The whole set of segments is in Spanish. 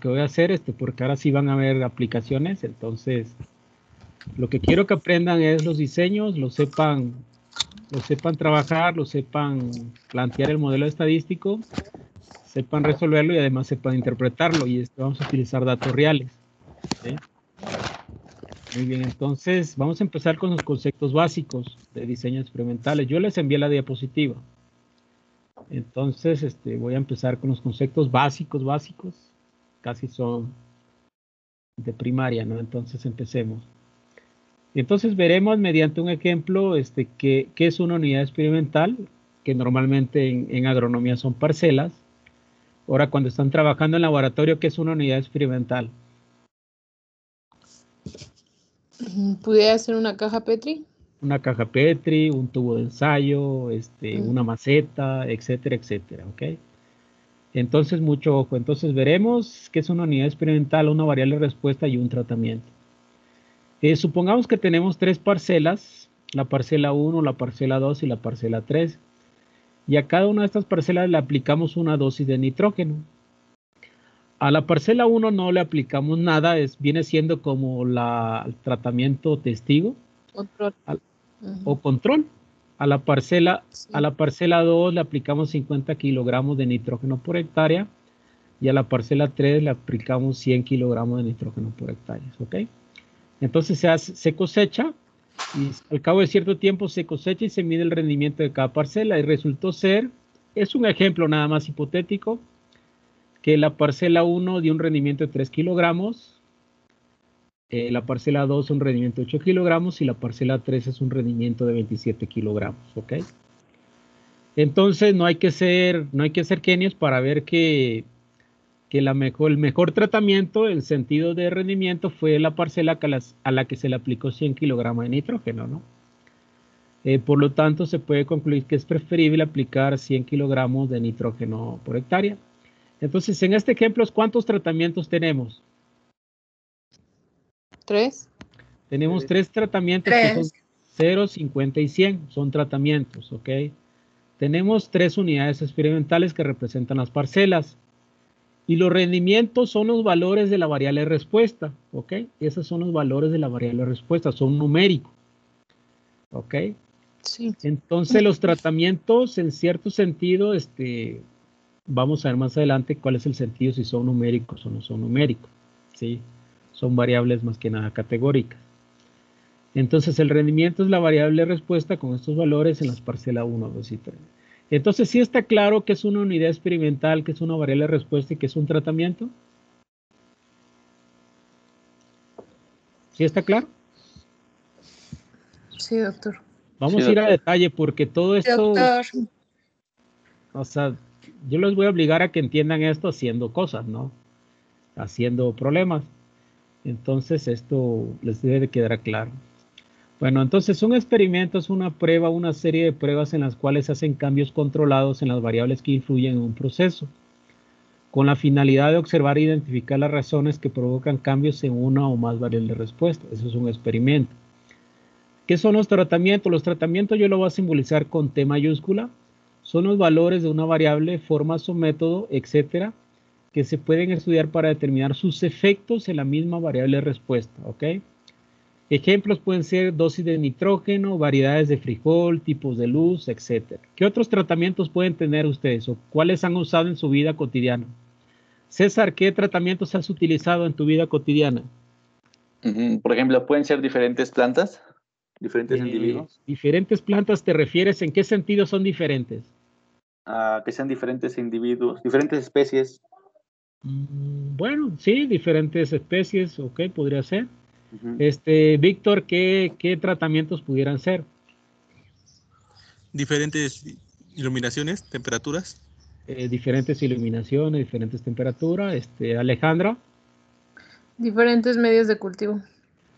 que voy a hacer, porque ahora sí van a haber aplicaciones. Entonces, lo que quiero que aprendan es los diseños, lo sepan trabajar, lo sepan plantear el modelo estadístico, sepan resolverlo y además sepan interpretarlo. Y vamos a utilizar datos reales, ¿sí? Muy bien, entonces vamos a empezar con los conceptos básicos de diseño experimentales. Yo les envié la diapositiva. Entonces, voy a empezar con los conceptos básicos. Casi son de primaria, ¿no? Entonces, empecemos. Entonces, veremos mediante un ejemplo qué es una unidad experimental, que normalmente en agronomía son parcelas. Ahora, cuando están trabajando en laboratorio, ¿qué es una unidad experimental? ¿Pudiera ser una caja Petri? Una caja Petri, un tubo de ensayo, una maceta, etcétera, etcétera, ¿ok? Entonces, mucho ojo. Entonces, veremos qué es una unidad experimental, una variable de respuesta y un tratamiento. Supongamos que tenemos 3 parcelas, la parcela 1, la parcela 2 y la parcela 3. Y a cada una de estas parcelas le aplicamos una dosis de nitrógeno. A la parcela 1 no le aplicamos nada, viene siendo como el tratamiento testigo. Control. O control. A la parcela 2 le aplicamos 50 kilogramos de nitrógeno por hectárea y a la parcela 3 le aplicamos 100 kilogramos de nitrógeno por hectárea, ¿ok? Entonces se cosecha y al cabo de cierto tiempo se cosecha y se mide el rendimiento de cada parcela y resultó ser, es un ejemplo nada más hipotético, que la parcela 1 dio un rendimiento de 3 kilogramos, la parcela 2 un rendimiento de 8 kilogramos y la parcela 3 es un rendimiento de 27 kilogramos, ¿ok? Entonces no hay que ser genios para ver que el mejor tratamiento en sentido de rendimiento fue la parcela a la que se le aplicó 100 kilogramos de nitrógeno, ¿no? Por lo tanto, se puede concluir que es preferible aplicar 100 kilogramos de nitrógeno por hectárea. Entonces, en este ejemplo, ¿cuántos tratamientos tenemos? 3. Tenemos 3 tratamientos que son 0, 50 y 100. Son tratamientos, ¿ok? Tenemos 3 unidades experimentales que representan las parcelas. Y los rendimientos son los valores de la variable de respuesta, ¿ok? Esos son los valores de la variable de respuesta, son numéricos, ¿ok? Sí. Entonces, los tratamientos, en cierto sentido, vamos a ver más adelante cuál es el sentido, si son numéricos o no son numéricos, ¿sí? Son variables más que nada categóricas. Entonces, el rendimiento es la variable de respuesta con estos valores en las parcelas 1, 2 y 3. Entonces, ¿sí está claro que es una unidad experimental, que es una variable de respuesta y que es un tratamiento? ¿Sí está claro? Sí, doctor. Vamos a ir a detalle porque todo esto, Doctor. o sea, yo les voy a obligar a que entiendan esto haciendo cosas, ¿no? Haciendo problemas. Entonces, esto les debe de quedar claro. Bueno, entonces un experimento es una prueba, una serie de pruebas en las cuales se hacen cambios controlados en las variables que influyen en un proceso, con la finalidad de observar e identificar las razones que provocan cambios en una o más variables de respuesta. Eso es un experimento. ¿Qué son los tratamientos? Los tratamientos yo lo voy a simbolizar con T mayúscula. Son los valores de una variable, formas o método, etcétera, que se pueden estudiar para determinar sus efectos en la misma variable de respuesta, ¿ok? Ejemplos pueden ser dosis de nitrógeno, variedades de frijol, tipos de luz, etc. ¿Qué otros tratamientos pueden tener ustedes o cuáles han usado en su vida cotidiana? César, ¿qué tratamientos has utilizado en tu vida cotidiana? Por ejemplo, ¿pueden ser diferentes plantas? ¿Diferentes individuos? ¿Diferentes plantas te refieres? ¿En qué sentido son diferentes? Que sean diferentes individuos, diferentes especies. Bueno, sí, diferentes especies, ok, podría ser. Víctor, ¿qué tratamientos pudieran ser? Diferentes iluminaciones, temperaturas. Diferentes iluminaciones, diferentes temperaturas. Alejandra. Diferentes medios de cultivo.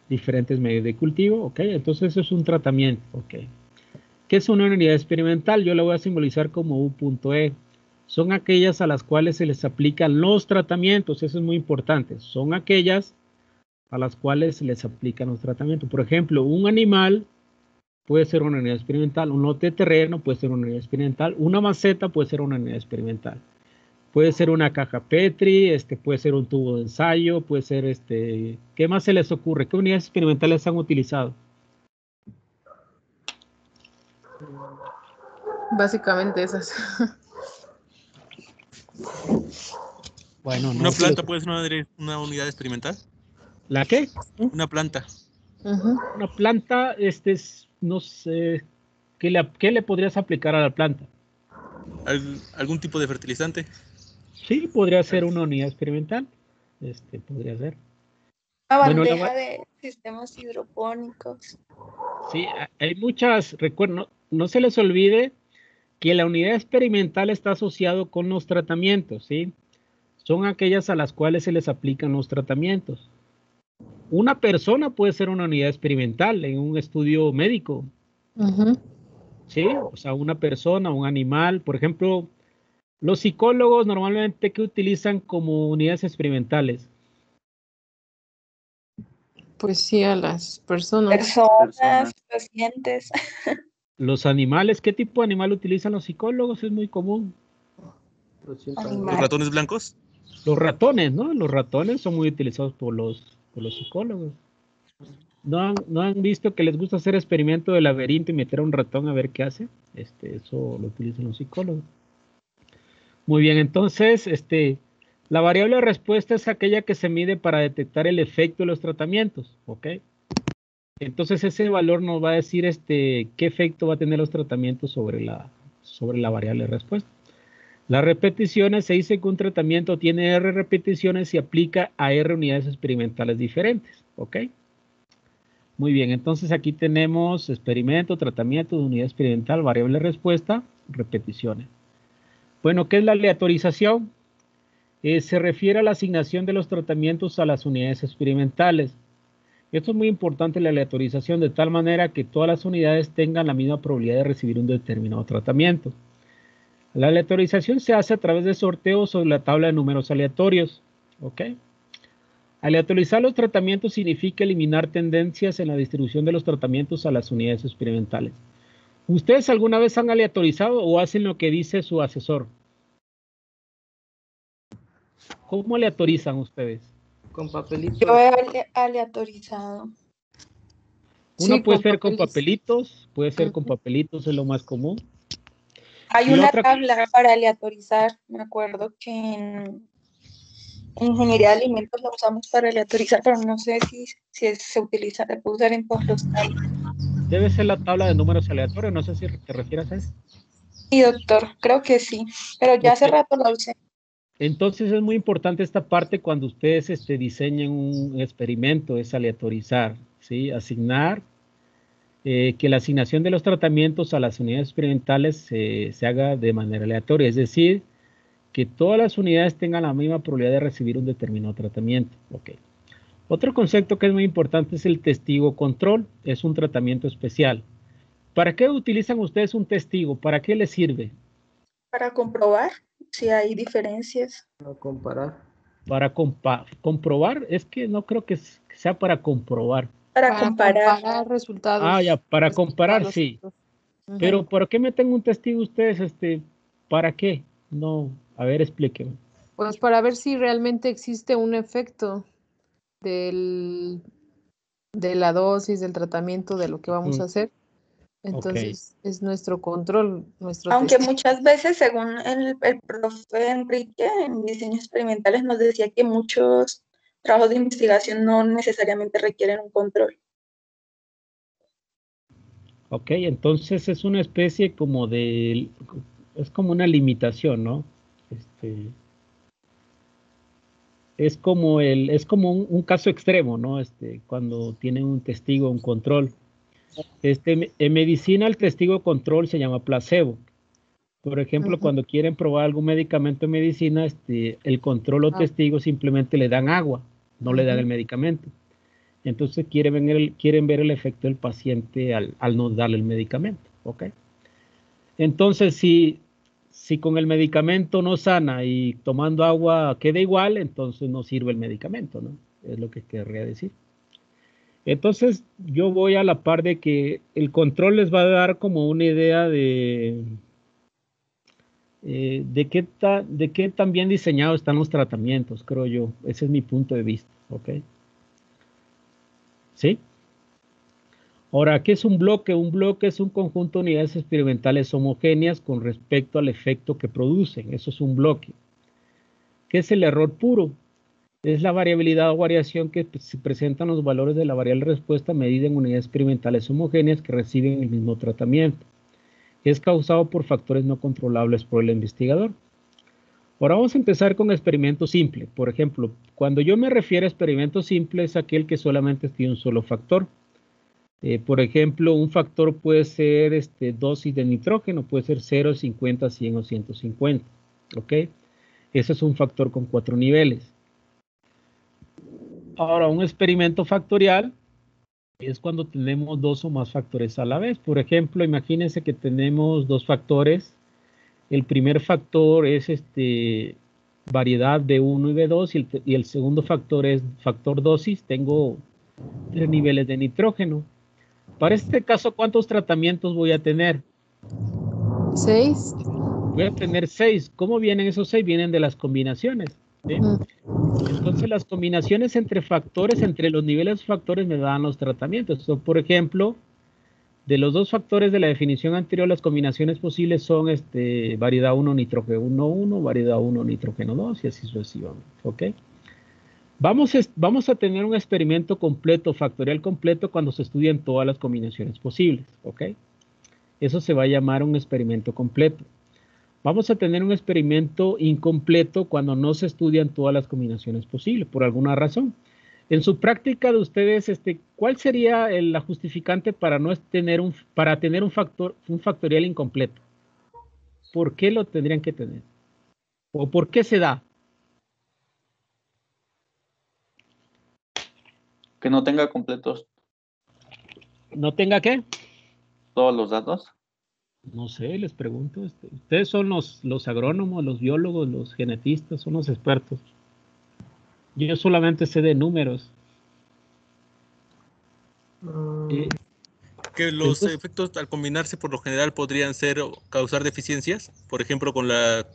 Diferentes medios de cultivo, ok. Entonces eso es un tratamiento, ok. ¿Qué es una unidad experimental? Yo la voy a simbolizar como U.E. Son aquellas a las cuales se les aplican los tratamientos, eso es muy importante. Son aquellas a las cuales se les aplican los tratamientos. Por ejemplo, un animal puede ser una unidad experimental, un lote de terreno puede ser una unidad experimental, una maceta puede ser una unidad experimental. Puede ser una caja Petri, puede ser un tubo de ensayo, puede ser ¿qué más se les ocurre? ¿Qué unidades experimentales han utilizado? Básicamente esas. Bueno, no. ¿Una planta puede ser una unidad experimental? ¿La qué? Una planta. Una planta, no sé, ¿qué le podrías aplicar a la planta? ¿Algún tipo de fertilizante? Sí, podría ser una unidad experimental. Podría ser. Una Bueno, bandeja de sistemas hidropónicos. sí, hay muchas, recuerdo, no se les olvide que la unidad experimental está asociado con los tratamientos, ¿sí? Son aquellas a las cuales se les aplican los tratamientos. Una persona puede ser una unidad experimental en un estudio médico, ¿sí? O sea, una persona, un animal, por ejemplo, los psicólogos normalmente, ¿qué utilizan como unidades experimentales? Pues sí, a las personas. Personas, pacientes. Los animales, ¿qué tipo de animal utilizan los psicólogos? Es muy común. ¿Los Animales. ratones blancos? Los ratones, ¿no? Los ratones son muy utilizados por los psicólogos. ¿No han visto que les gusta hacer experimento de laberinto y meter a un ratón a ver qué hace? Eso lo utilizan los psicólogos. Muy bien, entonces, la variable de respuesta es aquella que se mide para detectar el efecto de los tratamientos, ¿ok? Entonces ese valor nos va a decir qué efecto va a tener los tratamientos sobre la variable de respuesta. Las repeticiones, se dice que un tratamiento tiene R repeticiones y aplica a R unidades experimentales diferentes, ¿ok? Muy bien, entonces aquí tenemos experimento, tratamiento, unidad experimental, variable de respuesta, repeticiones. Bueno, ¿qué es la aleatorización? Se refiere a la asignación de los tratamientos a las unidades experimentales. Esto es muy importante, la aleatorización, de tal manera que todas las unidades tengan la misma probabilidad de recibir un determinado tratamiento. La aleatorización se hace a través de sorteo sobre la tabla de números aleatorios. ¿Ok? Aleatorizar los tratamientos significa eliminar tendencias en la distribución de los tratamientos a las unidades experimentales. ¿Ustedes alguna vez han aleatorizado o hacen lo que dice su asesor? ¿Cómo aleatorizan ustedes? Con papelitos. Yo he aleatorizado. Uno Sí, puede con ser con papeles. papelitos, puede ser con papelitos, es lo más común. Hay Y la una otra- tabla para aleatorizar. Me acuerdo que en ingeniería de alimentos la usamos para aleatorizar, pero no sé si se utiliza, se puede usar en todos los casos. Debe ser la tabla de números aleatorios, no sé si te refieres a eso. Sí, doctor, creo que sí, pero ya hace Ok. rato la usé. Entonces es muy importante esta parte cuando ustedes diseñen un experimento, es aleatorizar, ¿sí? Asignar, que la asignación de los tratamientos a las unidades experimentales se haga de manera aleatoria, es decir, que todas las unidades tengan la misma probabilidad de recibir un determinado tratamiento. Okay. Otro concepto que es muy importante es el testigo control, es un tratamiento especial. ¿Para qué utilizan ustedes un testigo? ¿Para qué les sirve? Para comprobar si hay diferencias. Para comparar. Para comprobar, es que no creo que sea para comprobar. Para Para comparar. comparar resultados. Ah, ya, para comparar, Resultados. sí. Ujú. Pero ¿por qué meten un testigo ustedes? ¿Para qué? No, a ver, explíqueme. Pues para ver si realmente existe un efecto del, de la dosis, del tratamiento, de lo que vamos a hacer. Entonces es nuestro control, nuestro Aunque testigo. muchas veces, según el profe Enrique, en diseños experimentales nos decía que muchos trabajos de investigación no necesariamente requieren un control. Ok, entonces es una especie como es como una limitación, ¿no? Es como un caso extremo, ¿no? Cuando tienen un testigo, un control. En medicina el testigo control se llama placebo. Por ejemplo, cuando quieren probar algún medicamento en medicina, el control o testigo simplemente le dan agua, no le dan el medicamento. Entonces quieren ver el efecto del paciente al no darle el medicamento, ¿ok? Entonces, si con el medicamento no sana y tomando agua queda igual, entonces no sirve el medicamento, ¿no? Es lo que querría decir. Entonces, yo voy a la par de que el control les va a dar como una idea de ¿De qué tan bien diseñados están los tratamientos? Creo yo. Ese es mi punto de vista. ¿Ok? ¿Sí? Ahora, ¿qué es un bloque? Un bloque es un conjunto de unidades experimentales homogéneas con respecto al efecto que producen. Eso es un bloque. ¿Qué es el error puro? Es la variabilidad o variación que se presentan los valores de la variable respuesta medida en unidades experimentales homogéneas que reciben el mismo tratamiento. Es causado por factores no controlables por el investigador. Ahora vamos a empezar con experimentos simples. Por ejemplo, cuando yo me refiero a experimentos simples es aquel que solamente tiene un solo factor. Por ejemplo, un factor puede ser dosis de nitrógeno, puede ser 0, 50, 100 o 150. ¿Ok? Ese es un factor con 4 niveles. Ahora, un experimento factorial es cuando tenemos 2 o más factores a la vez. Por ejemplo, imagínense que tenemos 2 factores. El primer factor es variedad B1 y B2 y el segundo factor es factor dosis. Tengo 3 niveles de nitrógeno. Para este caso, ¿cuántos tratamientos voy a tener? 6. Voy a tener 6. ¿Cómo vienen esos 6? Vienen de las combinaciones. ¿Sí? Entonces, las combinaciones entre factores, entre los niveles de factores me dan los tratamientos. Por ejemplo, de los 2 factores de la definición anterior, las combinaciones posibles son variedad 1 nitrógeno 1, variedad 1 nitrógeno 2 y así sucesivamente. ¿Ok? Vamos a tener un experimento completo, factorial completo, cuando se estudian todas las combinaciones posibles. ¿Ok? Eso se va a llamar un experimento completo. Vamos a tener un experimento incompleto cuando no se estudian todas las combinaciones posibles, por alguna razón. En su práctica de ustedes, ¿cuál sería la justificante para no tener un factorial incompleto? ¿Por qué lo tendrían que tener? ¿O por qué se da? Que no tenga completos ¿No tenga qué? todos los datos. No sé, les pregunto. Ustedes son los agrónomos, los biólogos, los genetistas, son los expertos. Yo solamente sé de números. Que los Entonces, efectos al combinarse por lo general podrían ser o causar deficiencias, por ejemplo con la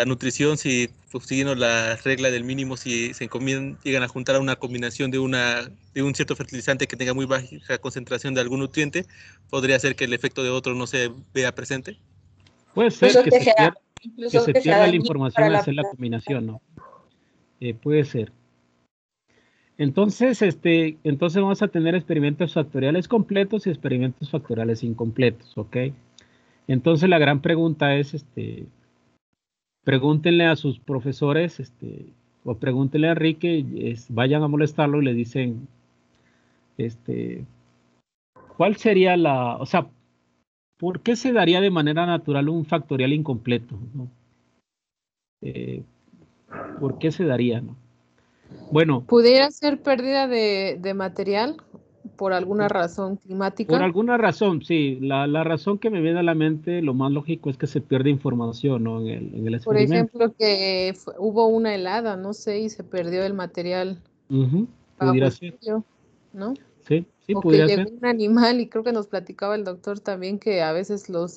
nutrición, si siguiendo la regla del mínimo, si se llegan a juntar a una combinación de un cierto fertilizante que tenga muy baja concentración de algún nutriente, podría ser que el efecto de otro no se vea presente. puede ser que Incluso se que sea pierda la dañino información para al la hacer la planta. combinación, ¿no? Puede ser. Entonces, entonces vamos a tener experimentos factoriales completos y experimentos factoriales incompletos, ¿ok? Entonces la gran pregunta es, pregúntenle a sus profesores, o pregúntenle a Enrique, vayan a molestarlo y le dicen, ¿cuál sería o sea, ¿por qué se daría de manera natural un factorial incompleto, ¿no? ¿Por qué se daría, no? Bueno, ¿Pudiera ser pérdida de material por alguna razón por climática? alguna razón, sí. La razón que me viene a la mente, lo más lógico es que se pierde información, ¿no? En el Por experimento. ejemplo, que hubo una helada, no sé, y se perdió el material bajo Pudiera el ser. frío, ¿no? Sí, sí, O que pudiera llegó ser. un animal, y creo que nos platicaba el doctor también que a veces o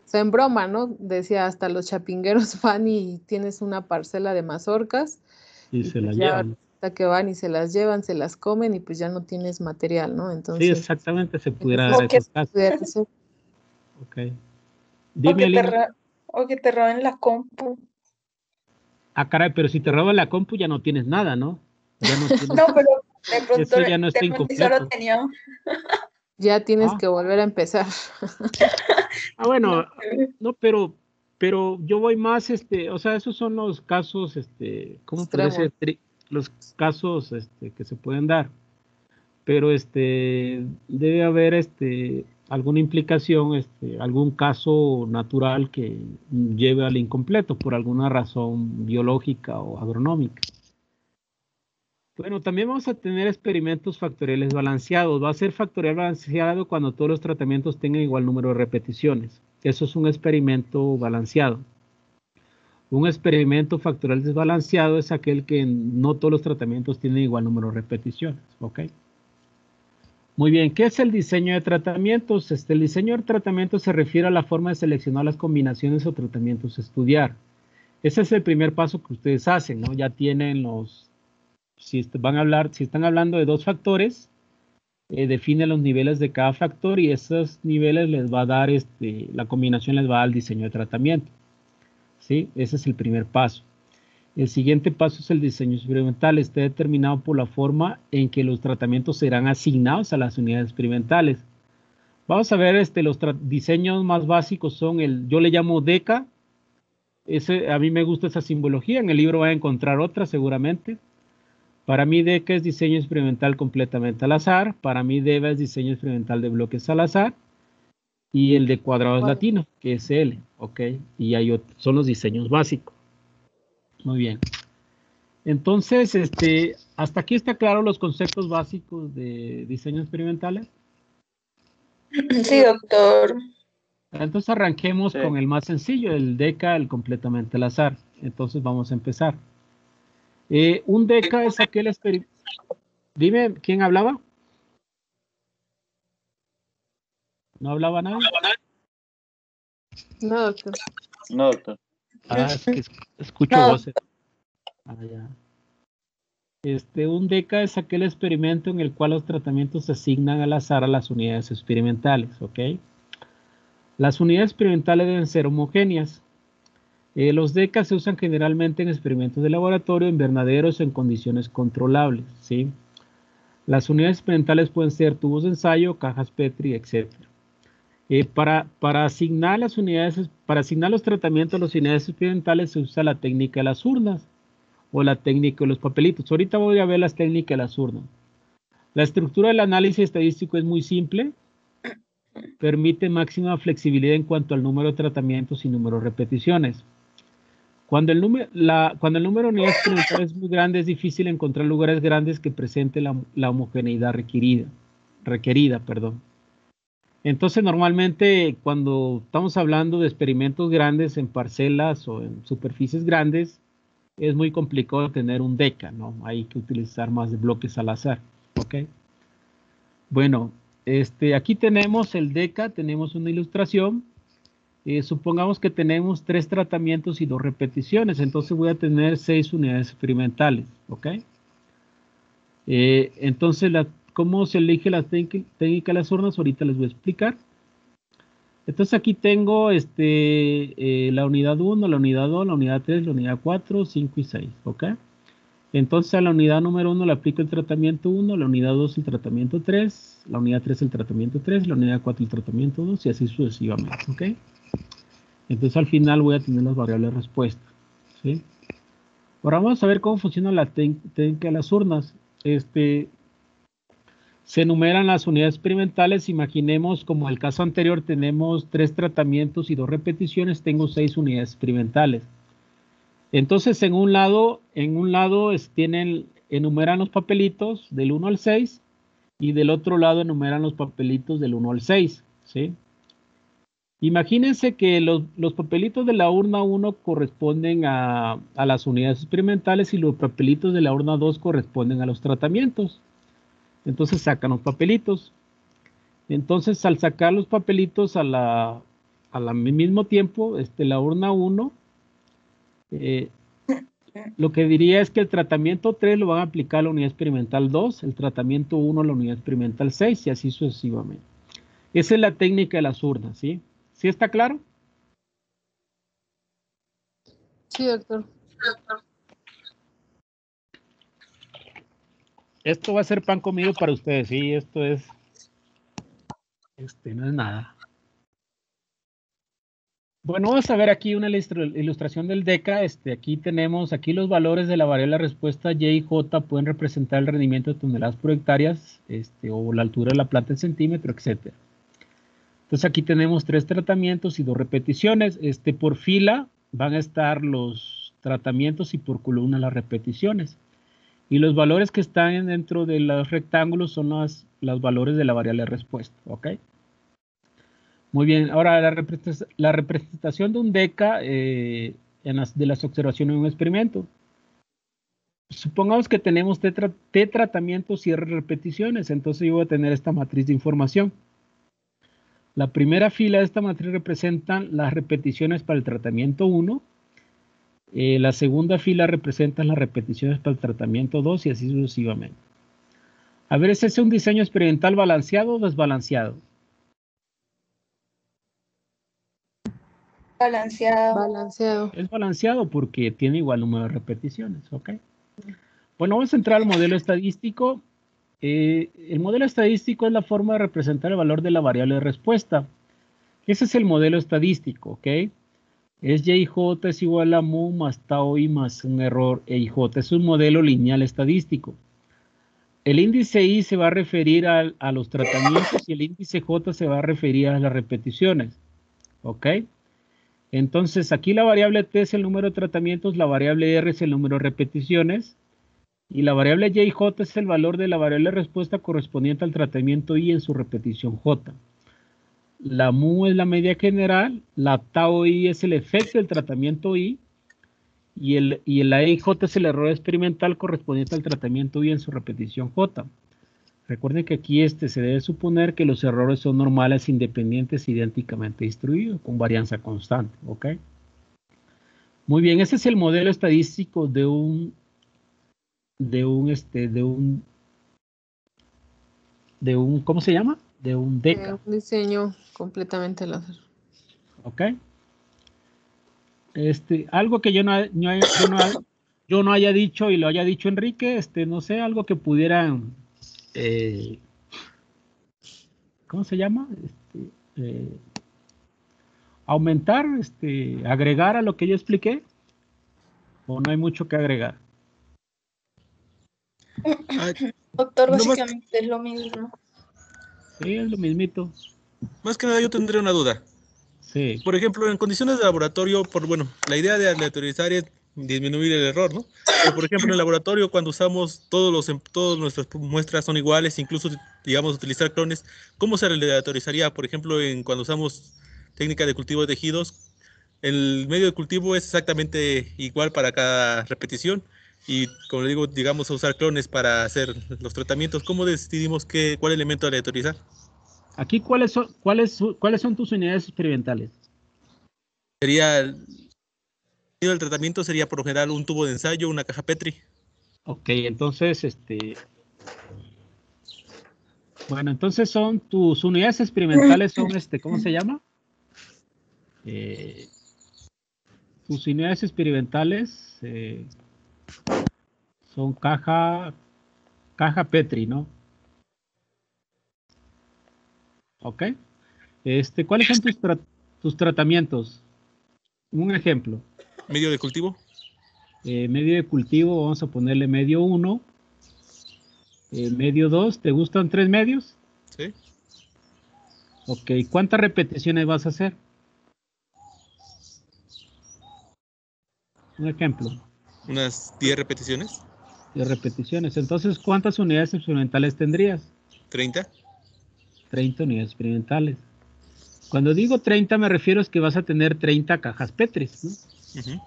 sea, en broma, ¿no? Decía, hasta los chapingueros van y tienes una parcela de mazorcas Y y se pues la ya llevan. resulta que van y se las llevan, se las comen y pues ya no tienes material, ¿no? Sí, Entonces, exactamente, se en pudiera ese dar O que, esos casos. pudiera ser. Ok. o Dime, que te, Lina. o que te roben la compu. Ah, caray, pero si te roban la compu ya no tienes nada, ¿no? Ya no tienes. No, pero de pronto, Eso ya no está y solo incompleto. tenía. Ya tienes Ah, que volver a empezar. No, bueno, no, pero yo voy más, o sea, esos son los casos, ¿cómo podría Extremos. ser? Los casos, que se pueden dar. Pero, debe haber, alguna implicación, algún caso natural que lleve al incompleto por alguna razón biológica o agronómica. Bueno, también vamos a tener experimentos factoriales balanceados. Va a ser factorial balanceado cuando todos los tratamientos tengan igual número de repeticiones. Eso es un experimento balanceado. Un experimento factorial desbalanceado es aquel que no todos los tratamientos tienen igual número de repeticiones. ¿Ok? Muy bien, ¿qué es el diseño de tratamientos? El diseño de tratamientos se refiere a la forma de seleccionar las combinaciones o tratamientos a estudiar. Ese es el primer paso que ustedes hacen, ¿no? Ya tienen si están hablando de 2 factores, define los niveles de cada factor y esos niveles les va a dar, la combinación les va a dar el diseño de tratamiento. ¿Sí? Ese es el primer paso. El siguiente paso es el diseño experimental. Está determinado por la forma en que los tratamientos serán asignados a las unidades experimentales. Vamos a ver, los diseños más básicos son yo le llamo DECA. A mí me gusta esa simbología. En el libro va a encontrar otra seguramente. Para mí DECA es diseño experimental completamente al azar. Para mí DEVA es diseño experimental de bloques al azar. Y el de cuadrados latino, que es L, ¿ok? Y son los diseños básicos. Muy bien. Entonces, hasta aquí está claro los conceptos básicos de diseño experimentales. Sí, doctor. Entonces arranquemos con el más sencillo, el DECA, el completamente al azar. Entonces vamos a empezar. Un DECA es aquel experimento. Dime, ¿quién hablaba? ¿No hablaba nadie? No, doctor. No, doctor. Es que escucho voces. Ya. Un DECA es aquel experimento en el cual los tratamientos se asignan al azar a las unidades experimentales, ¿ok? Las unidades experimentales deben ser homogéneas. Los DECA se usan generalmente en experimentos de laboratorio, invernaderos o en condiciones controlables, ¿sí? Las unidades experimentales pueden ser tubos de ensayo, cajas Petri, etc. Para asignar los tratamientos a las unidades experimentales se usa la técnica de las urnas o la técnica de los papelitos. Ahorita voy a ver las técnicas de las urnas. La estructura del análisis estadístico es muy simple. Permite máxima flexibilidad en cuanto al número de tratamientos y número de repeticiones. Cuando el número de unidades experimentales es muy grande, es difícil encontrar lugares grandes que presenten la homogeneidad requerida. Entonces, normalmente, cuando estamos hablando de experimentos grandes en parcelas o en superficies grandes, es muy complicado tener un DECA, ¿no? Hay que utilizar más de bloques al azar, ¿ok? Bueno, aquí tenemos el DECA, tenemos una ilustración. Supongamos que tenemos 3 tratamientos y 2 repeticiones, entonces voy a tener 6 unidades experimentales, ¿ok? Entonces, ¿cómo se elige la técnica de las urnas? Ahorita les voy a explicar. Entonces aquí tengo la unidad 1, la unidad 2, la unidad 3, la unidad 4, 5 y 6, ¿ok? Entonces a la unidad número 1 le aplico el tratamiento 1, la unidad 2 el tratamiento 3, la unidad 3 el tratamiento 3, la unidad 4 el tratamiento 2 y así sucesivamente, ¿ok? Entonces al final voy a tener las variables de respuesta, ¿sí? Ahora vamos a ver cómo funciona la técnica de las urnas. Se enumeran las unidades experimentales. Imaginemos, como en el caso anterior, tenemos 3 tratamientos y 2 repeticiones, tengo 6 unidades experimentales. Entonces, en un lado enumeran los papelitos del 1 al 6 y del otro lado enumeran los papelitos del 1 al 6, ¿sí? Imagínense que los papelitos de la urna 1 corresponden a las unidades experimentales y los papelitos de la urna 2 corresponden a los tratamientos. Entonces sacan los papelitos. Entonces al sacar los papelitos al mismo tiempo, la urna 1, lo que diría es que el tratamiento 3 lo van a aplicar a la unidad experimental 2, el tratamiento 1 a la unidad experimental 6 y así sucesivamente. Esa es la técnica de las urnas, ¿sí? ¿Sí está claro? Sí, doctor. Esto va a ser pan comido para ustedes, sí, esto es, no es nada. Bueno, vamos a ver aquí una ilustración del DECA. Aquí tenemos, los valores de la variable de respuesta Y y J pueden representar el rendimiento de toneladas por hectáreas, o la altura de la planta en centímetro, etcétera. Entonces aquí tenemos 3 tratamientos y 2 repeticiones. Por fila van a estar los tratamientos y por columna las repeticiones. Y los valores que están dentro de los rectángulos son los valores de la variable de respuesta, ¿ok? Muy bien, ahora la representación de un DECA de las observaciones de un experimento. supongamos que tenemos T tratamientos y R repeticiones, entonces yo voy a tener esta matriz de información. La primera fila de esta matriz representan las repeticiones para el tratamiento 1. La segunda fila representa las repeticiones para el tratamiento 2 y así sucesivamente. A ver, ¿es ese un diseño experimental balanceado o desbalanceado? Balanceado. Balanceado. Es balanceado porque tiene igual número de repeticiones, ¿ok? Bueno, vamos a entrar al modelo estadístico. El modelo estadístico es la forma de representar el valor de la variable de respuesta. Ese es el modelo estadístico, ¿ok? Es YJ es igual a mu más tau i más un error EIJ. Es un modelo lineal estadístico. El índice I se va a referir a los tratamientos y el índice J se va a referir a las repeticiones, ¿ok? Entonces, aquí la variable T es el número de tratamientos, la variable R es el número de repeticiones, y la variable YJ es el valor de la variable de respuesta correspondiente al tratamiento I en su repetición J. La mu es la media general, la tau I es el efecto del tratamiento I, y la EIJ es el error experimental correspondiente al tratamiento I en su repetición J. Recuerden que aquí se debe suponer que los errores son normales, independientes, idénticamente distribuidos, con varianza constante, ¿ok? Muy bien, ese es el modelo estadístico de un ¿cómo se llama? De un DECA. Un diseño completamente al azar. ¿Ok? Algo que yo no haya dicho y lo haya dicho Enrique, no sé, algo que pudiera, ¿cómo se llama? Aumentar, agregar a lo que yo expliqué, o no hay mucho que agregar. Doctor, No más, básicamente es lo mismo. Sí, es lo mismito. más que nada yo tendré una duda. Sí. Por ejemplo, en condiciones de laboratorio, bueno, la idea de aleatorizar es disminuir el error, ¿no? Pero, por ejemplo, en el laboratorio, cuando usamos todas nuestras muestras son iguales, incluso, digamos, utilizar clones, ¿cómo se aleatorizaría? Por ejemplo, cuando usamos técnica de cultivo de tejidos, el medio de cultivo es exactamente igual para cada repetición y, como le digo, digamos, usar clones para hacer los tratamientos. ¿Cómo decidimos cuál elemento aleatorizar? Aquí, ¿cuáles son tus unidades experimentales? Sería el tratamiento sería por lo general un tubo de ensayo, una caja Petri. Ok, entonces, bueno, entonces son tus unidades experimentales son, ¿cómo se llama? Tus unidades experimentales son caja Petri, ¿no? Ok. ¿Cuáles son tus tratamientos? Un ejemplo. Medio de cultivo. Medio de cultivo, vamos a ponerle medio 1, medio 2. ¿Te gustan 3 medios? Sí. Ok, ¿cuántas repeticiones vas a hacer? Un ejemplo. Unas 10 repeticiones. 10 repeticiones. Entonces, ¿cuántas unidades experimentales tendrías? 30. 30 unidades experimentales. Cuando digo 30 me refiero a que vas a tener 30 cajas Petris, ¿no? Uh-huh.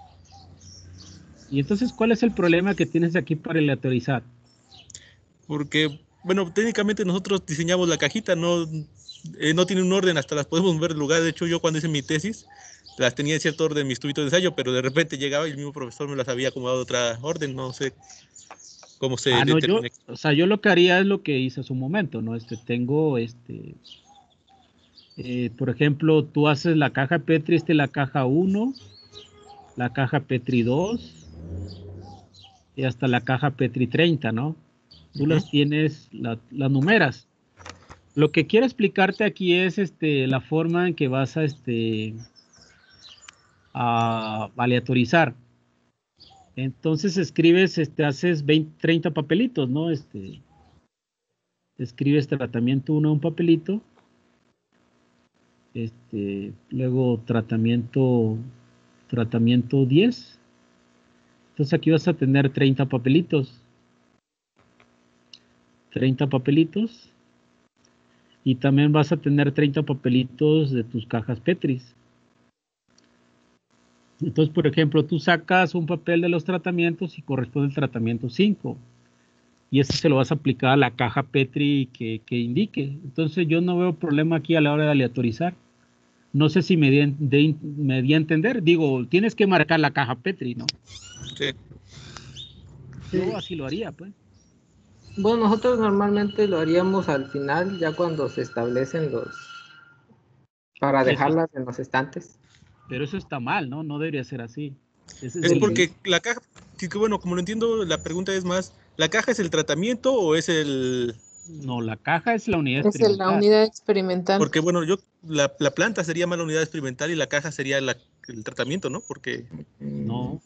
Y entonces, ¿cuál es el problema que tienes aquí para aleatorizar? Porque, bueno, técnicamente nosotros diseñamos la cajita, no tiene un orden, hasta las podemos ver en lugar. De hecho, yo cuando hice mi tesis, las tenía en cierto orden mis tubitos de ensayo, pero de repente llegaba y el mismo profesor me las había acomodado otra orden, no sé cómo se No, determina. yo lo que haría es lo que hice hace un momento, ¿no? Tengo, por ejemplo, tú haces la caja Petri, la caja 1, la caja Petri 2 y hasta la caja Petri 30, ¿no? Tú las tienes, las numeras. Lo que quiero explicarte aquí es la forma en que vas a aleatorizar. Entonces escribes, haces 30 papelitos, ¿no? Escribes tratamiento 1 un papelito. Luego tratamiento 10. Entonces aquí vas a tener 30 papelitos. 30 papelitos. Y también vas a tener 30 papelitos de tus cajas Petris. Entonces, por ejemplo, tú sacas un papel de los tratamientos y corresponde el tratamiento 5. Y ese se lo vas a aplicar a la caja Petri que indique. Entonces, yo no veo problema aquí a la hora de aleatorizar. No sé si me di a entender. Digo, tienes que marcar la caja Petri, ¿no? Sí. Yo así lo haría, pues. Bueno, nosotros normalmente lo haríamos al final, ya cuando se establecen para dejarlas en los estantes. Pero eso está mal, ¿no? No debería ser así. Es porque la caja, que bueno, como lo entiendo, la pregunta es más, ¿la caja es el tratamiento o es el...? No, la caja es la unidad experimental. Es la unidad experimental. Porque bueno, la planta sería más la unidad experimental y la caja sería el tratamiento, ¿no? Porque... No.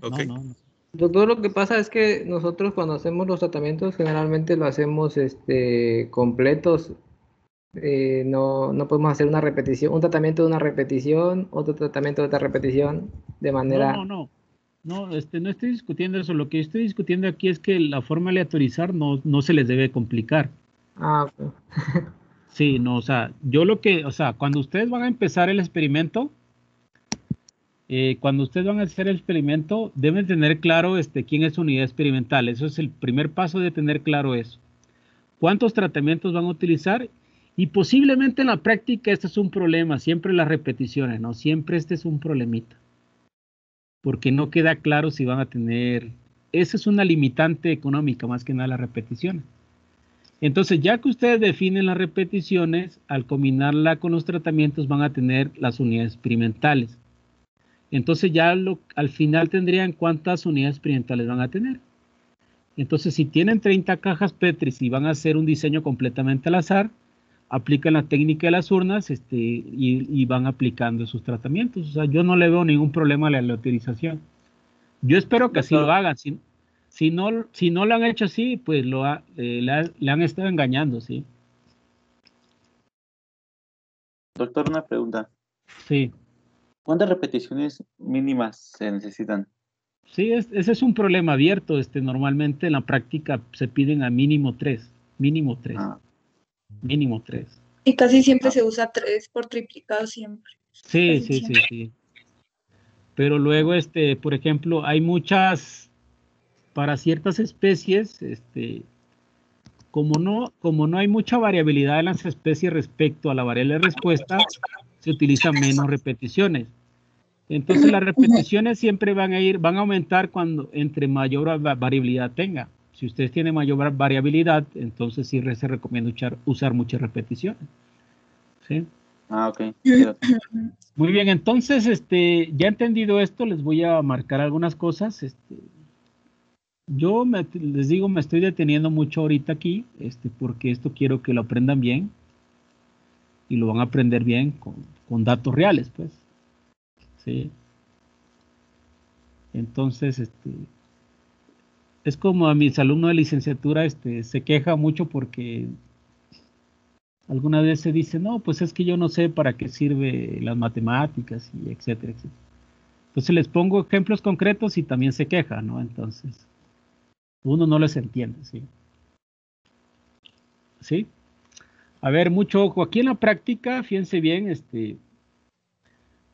Okay. No. Doctor, lo que pasa es que nosotros cuando hacemos los tratamientos generalmente lo hacemos completos. No podemos hacer una repetición, un tratamiento de una repetición, otro tratamiento de otra repetición, de manera... No, no estoy discutiendo eso. Lo que estoy discutiendo aquí es que la forma de aleatorizar no se les debe complicar. Ok. Sí, no, o sea, cuando ustedes van a empezar el experimento, deben tener claro quién es su unidad experimental. Eso es el primer paso, de tener claro eso. ¿Cuántos tratamientos van a utilizar? Y posiblemente en la práctica este es un problema, siempre las repeticiones, ¿no? Siempre este es un problemita. Porque no queda claro si van a tener... Esa es una limitante económica, más que nada las repeticiones. Entonces, ya que ustedes definen las repeticiones, al combinarla con los tratamientos van a tener las unidades experimentales. Entonces, ya al final tendrían cuántas unidades experimentales van a tener. Entonces, si tienen 30 cajas Petri y van a hacer un diseño completamente al azar, aplican la técnica de las urnas y van aplicando sus tratamientos. O sea, yo no le veo ningún problema a la aleatorización. Yo espero que así lo hagan. Si no lo han hecho así, pues le han estado engañando, ¿sí? Doctor, una pregunta. Sí. ¿Cuántas repeticiones mínimas se necesitan? Sí, ese es un problema abierto. Normalmente en la práctica se piden a mínimo 3. Mínimo 3. Mínimo 3. Y casi siempre se usa 3 por triplicado siempre. Sí. Pero luego, por ejemplo, hay muchas, para ciertas especies, como no hay mucha variabilidad en las especies respecto a la variable de respuesta, se utilizan menos repeticiones. Entonces las repeticiones siempre van a aumentar entre mayor variabilidad tenga. Si ustedes tienen mayor variabilidad, entonces sí se recomienda usar muchas repeticiones. ¿Sí? Ok. Muy bien, entonces, ya entendido esto, les voy a marcar algunas cosas. Yo les digo, me estoy deteniendo mucho ahorita aquí, porque esto quiero que lo aprendan bien y lo van a aprender bien con datos reales, pues. Sí. Entonces, es como a mis alumnos de licenciatura, se queja mucho porque alguna vez se dice, no, pues es que yo no sé para qué sirve las matemáticas y etcétera, etcétera. Entonces les pongo ejemplos concretos y también se queja, ¿no? Entonces, uno no les entiende, ¿sí? ¿Sí? A ver, mucho ojo. Aquí en la práctica, fíjense bien,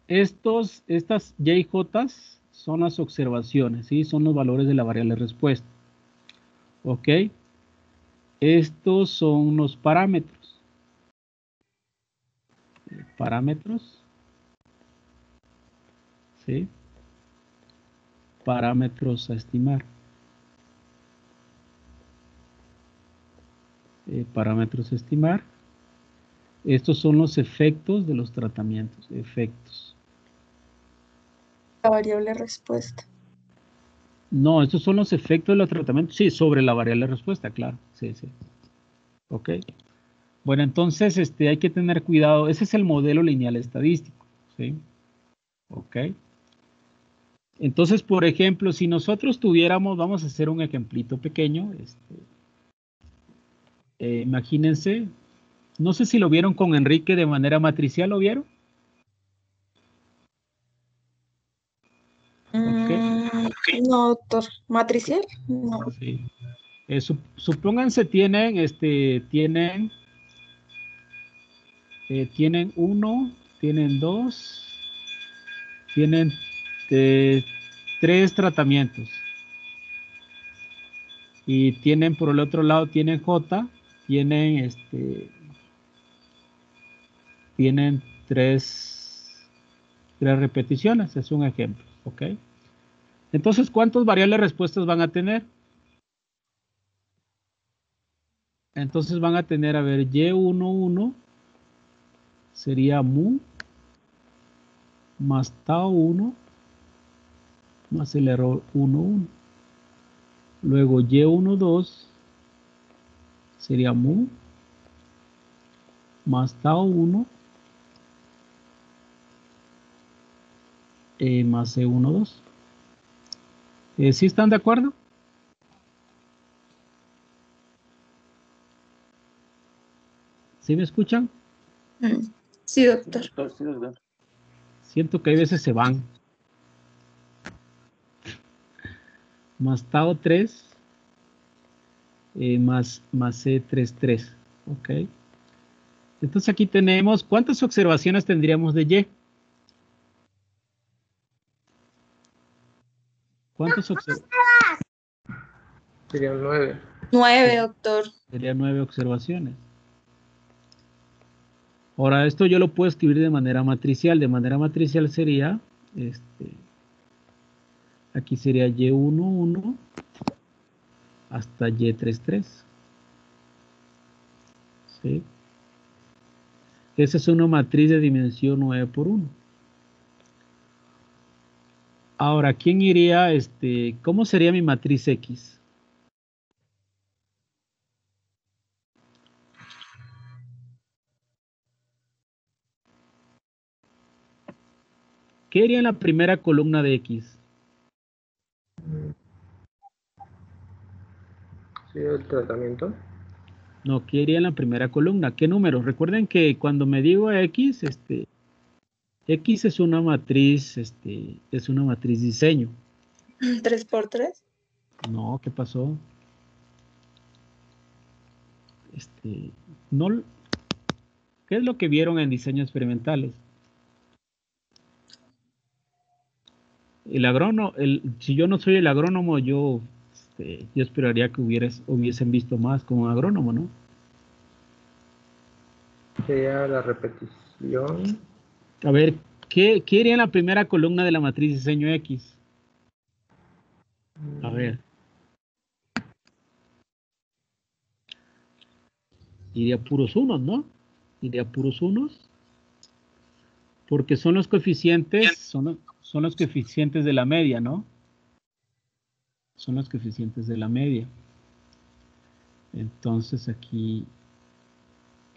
estas YJs son las observaciones, ¿sí? Son los valores de la variable respuesta. ¿Ok? Estos son los parámetros. Parámetros. ¿Sí? Parámetros a estimar. Parámetros a estimar. Estos son los efectos de los tratamientos. Efectos. La variable respuesta. No, estos son los efectos de los tratamientos. Sí, sobre la variable respuesta, claro. Sí. Ok. Bueno, entonces hay que tener cuidado. Ese es el modelo lineal estadístico. ¿Sí? Ok. Entonces, por ejemplo, si nosotros tuviéramos, vamos a hacer un ejemplito pequeño. Imagínense, no sé si lo vieron con Enrique de manera matricial, ¿lo vieron? No, doctor. ¿Matricial? No. Sí. Supónganse tienen 1, tienen 2, Tienen 3 tratamientos. Y tienen por el otro lado, tienen J, tienen 3 repeticiones, es un ejemplo, ¿ok? Entonces, ¿cuántas variables respuestas van a tener? Entonces van a tener, a ver, Y11 sería mu más tau 1 más el error 11. Luego Y12 sería mu más tau 1 más C12. ¿Sí están de acuerdo? ¿Sí me escuchan? Sí, doctor. Sí, doctor. Siento que hay veces se van. Más tau 3 más C33. Ok. Entonces aquí tenemos, ¿cuántas observaciones tendríamos de Y? ¿Cuántas observaciones? Serían 9. 9, doctor. Serían 9 observaciones. Ahora, esto yo lo puedo escribir de manera matricial. De manera matricial sería, aquí sería Y11 hasta Y33. ¿Sí? Esa es una matriz de dimensión 9 por 1. Ahora, ¿quién iría, cómo sería mi matriz X? ¿Qué iría en la primera columna de X? Sí, el tratamiento. No, ¿qué iría en la primera columna? ¿Qué número? Recuerden que cuando me digo X, X es una matriz, diseño. 3 por 3. No, ¿qué pasó? No, ¿qué es lo que vieron en diseños experimentales? El agrónomo, si yo no soy el agrónomo, yo esperaría que hubiesen visto más como agrónomo, ¿no? Sería la repetición. A ver, ¿qué iría en la primera columna de la matriz diseño X? A ver. Iría puros unos, ¿no? Iría puros unos. Porque son los coeficientes, son los coeficientes de la media, ¿no? Son los coeficientes de la media. Entonces aquí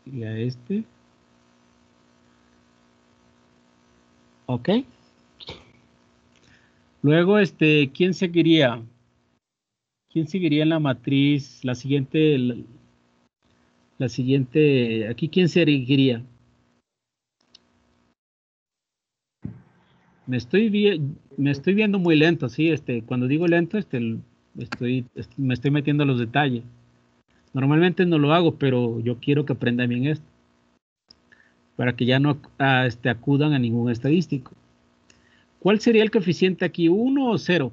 iría Ok. Luego, ¿quién seguiría? ¿Quién seguiría en la matriz? La siguiente, aquí, ¿quién seguiría? Me estoy viendo muy lento, sí, cuando digo lento, me estoy metiendo a los detalles. Normalmente no lo hago, pero yo quiero que aprendan bien esto, para que ya no acudan a ningún estadístico. ¿Cuál sería el coeficiente aquí, 1 o 0?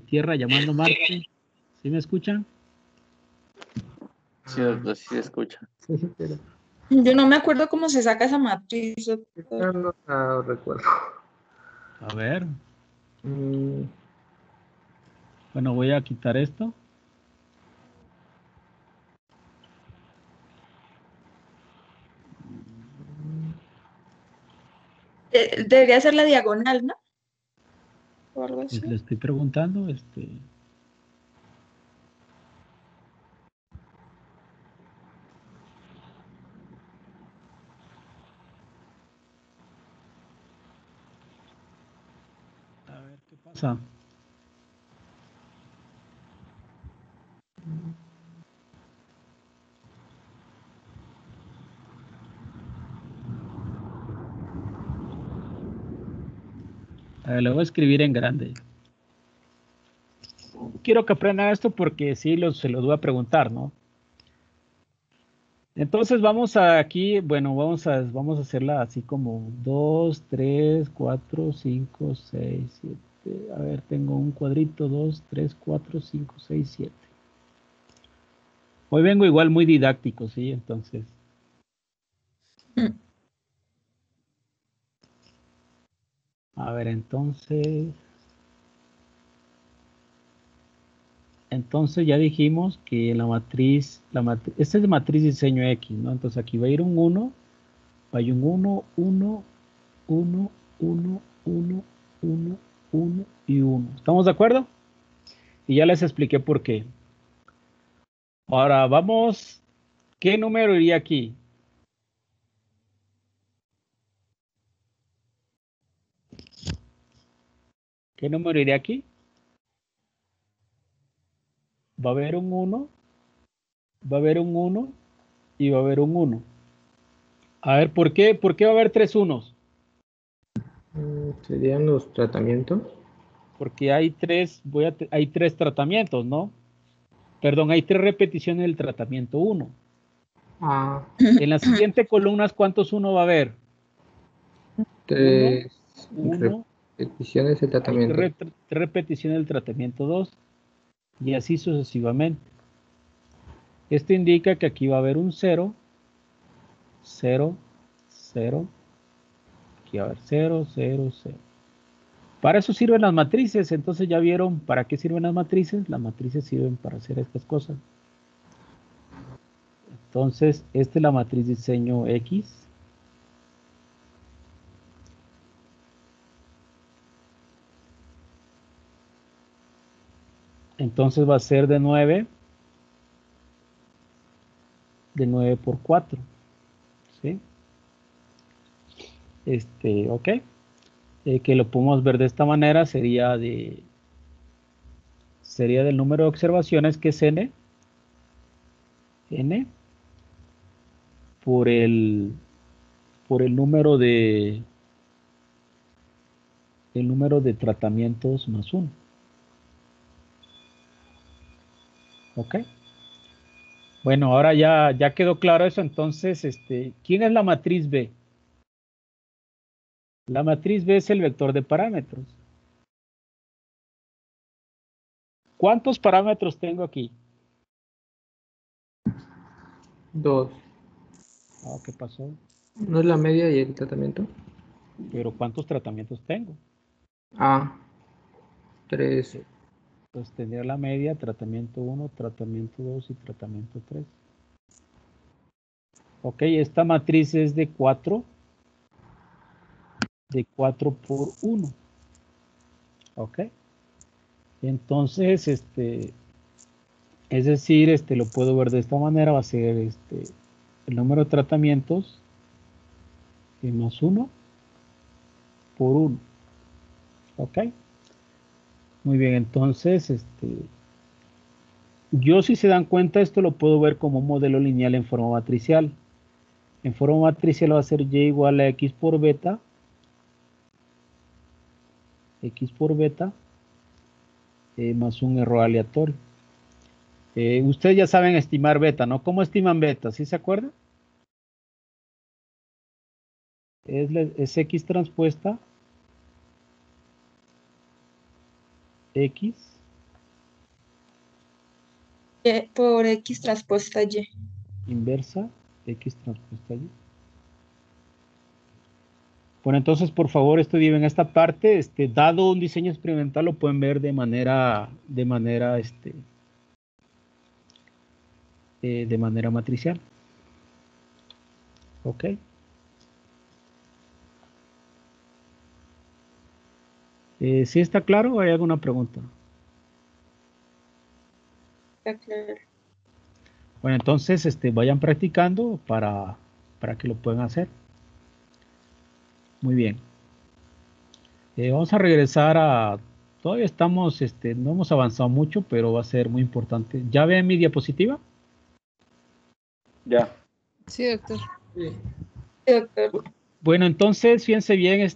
Tierra llamando Marte. ¿Sí me escuchan? Sí, doctor, sí se escucha. Sí, pero Yo no me acuerdo cómo se saca esa matriz, doctor. no la recuerdo. A ver. Mm, Bueno, voy a quitar esto. Debería ser la diagonal, ¿no? O algo así. Pues le estoy preguntando, A ver qué pasa. A ver, le voy a escribir en grande. Quiero que aprendan esto porque sí se los voy a preguntar, ¿no? Entonces vamos a aquí, bueno, vamos a hacerla así como 2, 3, 4, 5, 6, 7. A ver, tengo un cuadrito, 2, 3, 4, 5, 6, 7. Hoy vengo igual muy didáctico, ¿sí? Entonces. A ver, entonces ya dijimos que esta es matriz diseño X, ¿no? Entonces aquí va a ir un 1, va a ir un 1, 1, 1, 1, 1, 1, 1 y 1. ¿Estamos de acuerdo? Y ya les expliqué por qué. Ahora vamos, ¿qué número iría aquí? ¿Qué número iría aquí? Va a haber un 1, va a haber un 1 y va a haber un 1. A ver, ¿por qué va a haber 3 unos? Serían los tratamientos. Porque hay hay 3 tratamientos, ¿no? Perdón, hay 3 repeticiones del tratamiento 1. Ah, En las siguientes columnas, ¿cuántos 1 va a haber? 3 1, repeticiones del hay tratamiento. 3 repeticiones del tratamiento 2 y así sucesivamente. Esto indica que aquí va a haber un 0, 0, 0, aquí va a haber 0, 0, 0. Para eso sirven las matrices, entonces ya vieron para qué sirven las matrices. Las matrices sirven para hacer estas cosas. Entonces, esta es la matriz diseño X. Entonces va a ser de 9 por 4. ¿Sí? Ok. Que lo podemos ver de esta manera sería del número de observaciones que es n por el número de tratamientos más 1. Ok. Bueno, ahora ya quedó claro eso. Entonces, ¿quién es la matriz B? La matriz B es el vector de parámetros. ¿Cuántos parámetros tengo aquí? 2. ¿Qué pasó? ¿No es la media y el tratamiento? Pero ¿cuántos tratamientos tengo? Ah, 3. Pues tendría la media, tratamiento 1, tratamiento 2 y tratamiento 3. Ok, esta matriz es de 4 por 1. Ok. Entonces, es decir, lo puedo ver de esta manera, va a ser el número de tratamientos más 1 por 1. Ok. Muy bien, entonces, yo si se dan cuenta, esto lo puedo ver como un modelo lineal en forma matricial. En forma matricial va a ser y igual a x por beta, más un error aleatorio. Ustedes ya saben estimar beta, ¿no? ¿Cómo estiman beta? ¿Sí se acuerdan? Es x transpuesta x Por X transpuesta Y. inversa x transpuesta y. Bueno, entonces, por favor, estudien esta parte. Dado un diseño experimental, lo pueden ver de manera matricial. Ok. ¿Sí está claro o hay alguna pregunta? Está claro. Bueno, entonces vayan practicando para que lo puedan hacer. Muy bien. Vamos a regresar a... Todavía estamos, no hemos avanzado mucho, pero va a ser muy importante. ¿Ya ven mi diapositiva? Ya. Sí, doctor. Sí, doctor. Bueno, entonces, fíjense bien,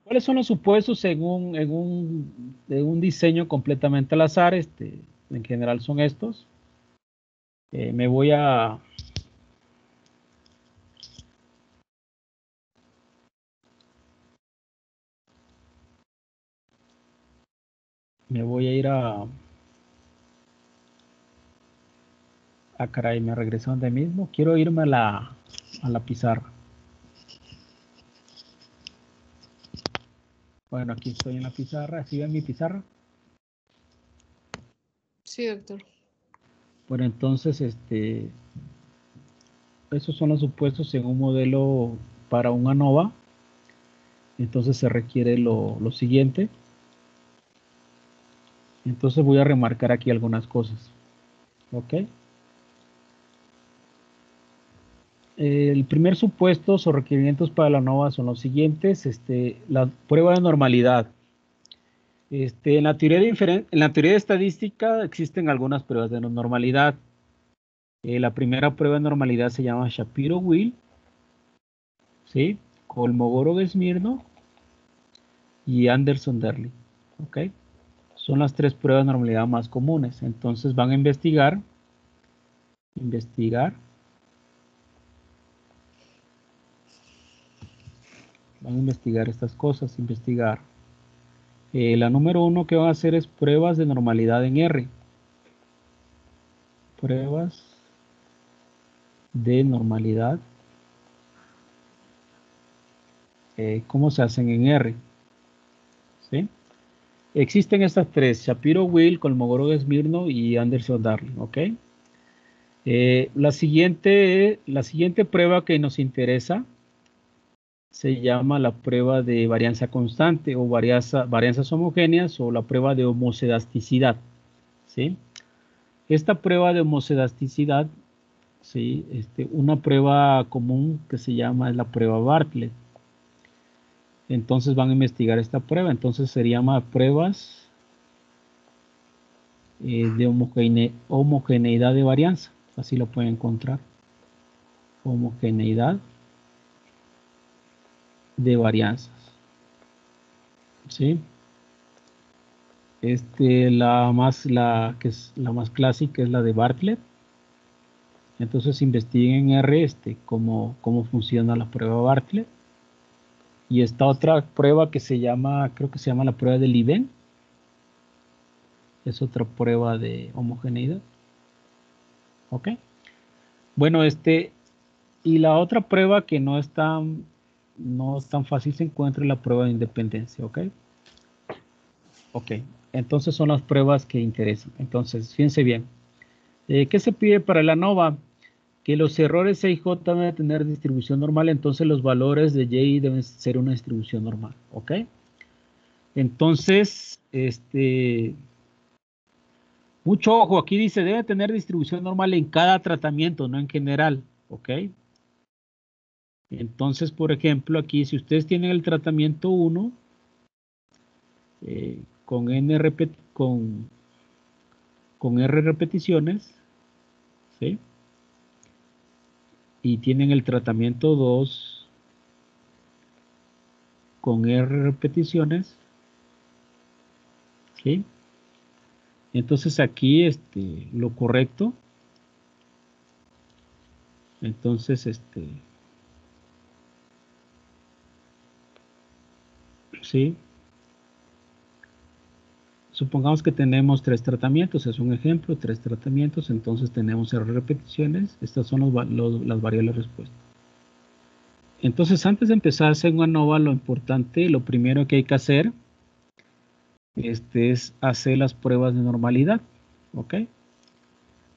¿cuáles son los supuestos en un diseño completamente al azar? En general son estos. Me voy a... Me voy a ir a... Ah, caray, me regresé donde mismo. Quiero irme a la pizarra. Bueno, aquí estoy en la pizarra. ¿Sí ven mi pizarra? Sí, doctor. Bueno, entonces, esos son los supuestos en un modelo para un ANOVA. Entonces se requiere lo siguiente. Entonces voy a remarcar aquí algunas cosas. ¿Ok? El primer supuesto o requerimientos para la ANOVA son los siguientes. La prueba de normalidad. En la teoría de estadística existen algunas pruebas de normalidad. La primera prueba de normalidad se llama Shapiro-Wilk, ¿sí? Kolmogorov-Smirnov y Anderson-Darling. ¿Ok? Son las tres pruebas de normalidad más comunes. Entonces van a investigar estas cosas, la número 1 que van a hacer es pruebas de normalidad en R. Pruebas de normalidad. ¿Cómo se hacen en R? ¿Sí? Existen estas tres, Shapiro-Wilk, Kolmogorov-Smirnov y Anderson-Darling, ¿ok? La siguiente prueba que nos interesa se llama la prueba de varianza constante o varianzas homogéneas o la prueba de homocedasticidad, ¿sí? Esta prueba de homocedasticidad, ¿sí? Una prueba común que se llama es la prueba Bartlett. Entonces van a investigar esta prueba. Entonces se llama pruebas de homogeneidad de varianza. Así lo pueden encontrar. Homogeneidad de varianzas. ¿Sí? La que es la más clásica es la de Bartlett. Entonces investiguen en R cómo funciona la prueba Bartlett. Y esta otra prueba que creo que se llama la prueba de Liven. Es otra prueba de homogeneidad. ¿Ok? Bueno, y la otra prueba que no es tan fácil se encuentra en la prueba de independencia. ¿Ok? Ok. Entonces son las pruebas que interesan. Entonces, fíjense bien. ¿Qué se pide para la ANOVA? Que los errores E y J deben tener distribución normal, entonces los valores de Y deben ser una distribución normal, ¿ok? Entonces, mucho ojo, aquí dice debe tener distribución normal en cada tratamiento, no en general, ¿ok? Entonces, por ejemplo, aquí si ustedes tienen el tratamiento 1 con R repeticiones, ¿sí? Y tienen el tratamiento 2 con R repeticiones, ¿sí? Entonces aquí lo correcto, entonces ¿sí? Supongamos que tenemos 3 tratamientos, es un ejemplo, 3 tratamientos, entonces tenemos R repeticiones, estas son las variables respuestas. Entonces, antes de empezar a hacer una ANOVA, lo primero que hay que hacer es hacer las pruebas de normalidad, ¿ok?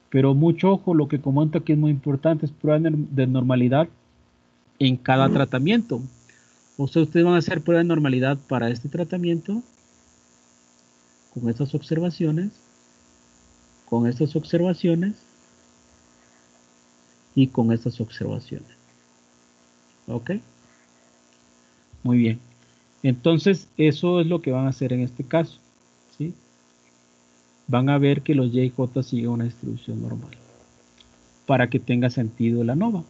Pero mucho ojo, lo que comento aquí es muy importante, es prueba de normalidad en cada tratamiento. O sea, ustedes van a hacer prueba de normalidad para este tratamiento, con estas observaciones, y con estas observaciones. ¿Ok? Muy bien. Entonces, eso es lo que van a hacer en este caso. ¿Sí? Van a ver que los Y y J siguen una distribución normal. Para que tenga sentido la ANOVA.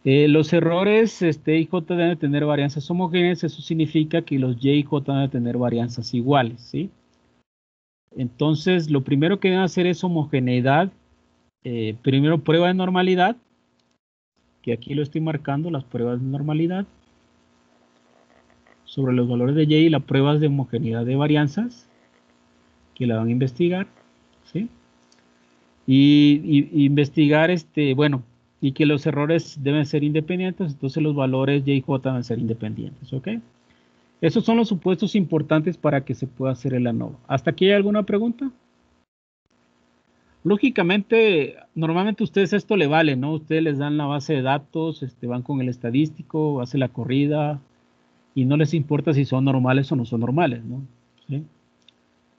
Los errores Y y J deben tener varianzas homogéneas. Eso significa que los Y y J deben tener varianzas iguales. ¿Sí? Entonces, lo primero que deben hacer es homogeneidad primero prueba de normalidad, que aquí lo estoy marcando, las pruebas de normalidad, sobre los valores de Y y las pruebas de homogeneidad de varianzas, que la van a investigar, ¿sí? Y investigar, bueno, y que los errores deben ser independientes, entonces los valores Y y J deben ser independientes, ¿ok? Esos son los supuestos importantes para que se pueda hacer el ANOVA. ¿Hasta aquí hay alguna pregunta? Lógicamente, normalmente ustedes esto le vale, ¿no? Ustedes les dan la base de datos, van con el estadístico, hace la corrida, y no les importa si son normales o no son normales, ¿no? ¿Sí?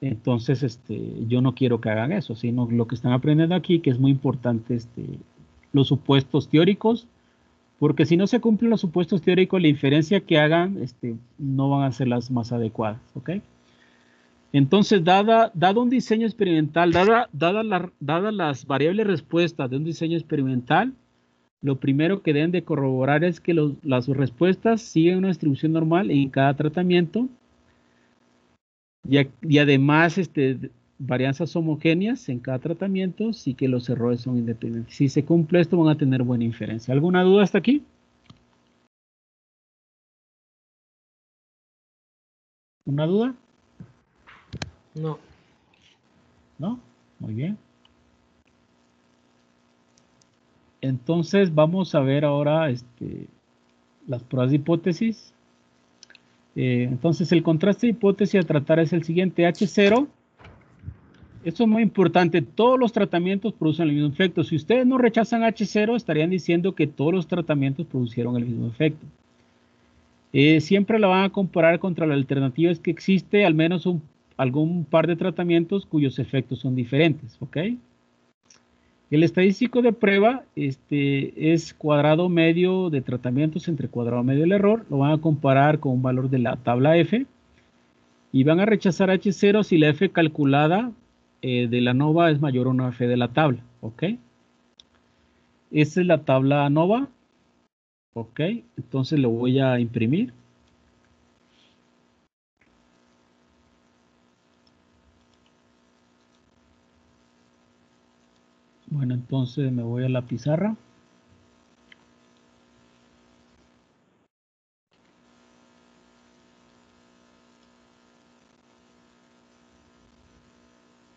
Entonces, yo no quiero que hagan eso, sino lo que están aprendiendo aquí, que es muy importante, los supuestos teóricos, porque si no se cumplen los supuestos teóricos, la inferencia que hagan, no van a ser las más adecuadas, ¿ok? Entonces, dado un diseño experimental, dadas las variables respuestas de un diseño experimental, lo primero que deben de corroborar es que las respuestas siguen una distribución normal en cada tratamiento y además varianzas homogéneas en cada tratamiento y que los errores son independientes. Si se cumple esto, van a tener buena inferencia. ¿Alguna duda hasta aquí? ¿Una duda? No. ¿No? Muy bien. Entonces vamos a ver ahora las pruebas de hipótesis. Entonces el contraste de hipótesis a tratar es el siguiente, H0. Esto es muy importante, todos los tratamientos producen el mismo efecto. Si ustedes no rechazan H0, estarían diciendo que todos los tratamientos producieron el mismo efecto. Siempre la van a comparar contra la alternativa, es que existe al menos algún par de tratamientos cuyos efectos son diferentes, ¿ok? El estadístico de prueba es cuadrado medio de tratamientos entre cuadrado medio del error. Lo van a comparar con un valor de la tabla F. Y van a rechazar H0 si la F calculada de la ANOVA es mayor a una F de la tabla. ¿Ok? Esta es la tabla ANOVA. ¿Ok? Entonces lo voy a imprimir. Bueno, entonces me voy a la pizarra.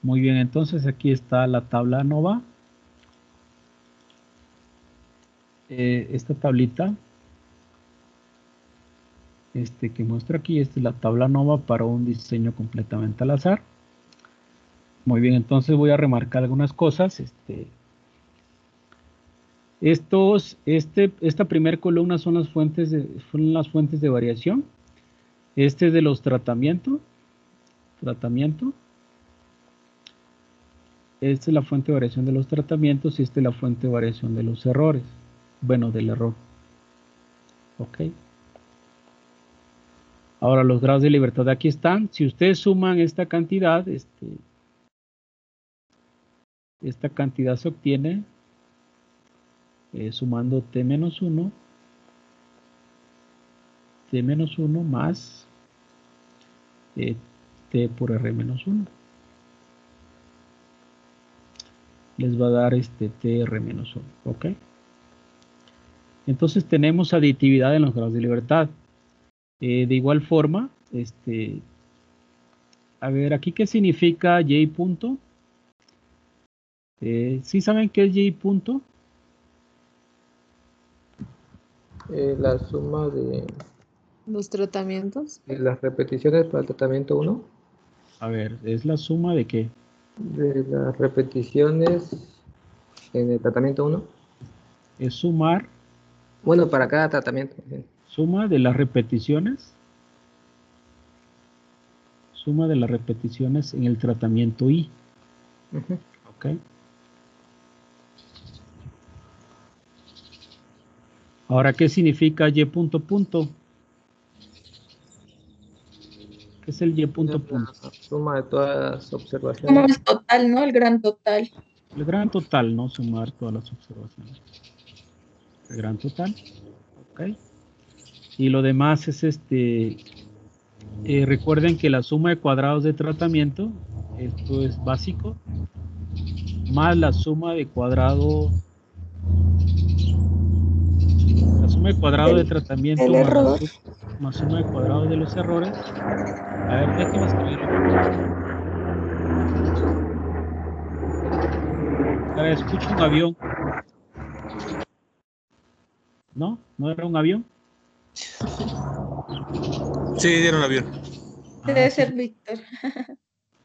Muy bien, entonces aquí está la tabla ANOVA. Esta tablita que muestra aquí, esta es la tabla ANOVA para un diseño completamente al azar. Muy bien, entonces voy a remarcar algunas cosas. Esta primera columna son las fuentes de variación. Este es de los tratamientos. Esta es la fuente de variación de los tratamientos y esta es la fuente de variación de los errores. Bueno, del error. Ok. Ahora los grados de libertad aquí están. Si ustedes suman esta cantidad, esta cantidad se obtiene sumando T-1 más T por R-1. Les va a dar TR-1, ¿ok? Entonces tenemos aditividad en los grados de libertad. De igual forma, a ver, aquí ¿qué significa Y punto? ¿Sí saben qué es Y punto? La suma de Los tratamientos. las repeticiones para el tratamiento 1. A ver, ¿es la suma de qué? De las repeticiones en el tratamiento 1. Es sumar. Bueno, para cada tratamiento. Suma de las repeticiones. Suma de las repeticiones en el tratamiento I. Ok. Ahora, ¿qué significa Y punto punto? ¿Qué es el Y punto punto? La suma de todas las Como observaciones. el total, ¿no? El gran total. El gran total, no sumar todas las observaciones. El gran total. Ok. Y lo demás es recuerden que la suma de cuadrados de tratamiento, esto es básico, más la suma de cuadrado de tratamiento El más error. más suma de cuadrado de los errores. A ver, déjeme escribirlo. A ver, escucho un avión. ¿No? ¿No era un avión? Sí, dieron avión. Debe ser Víctor.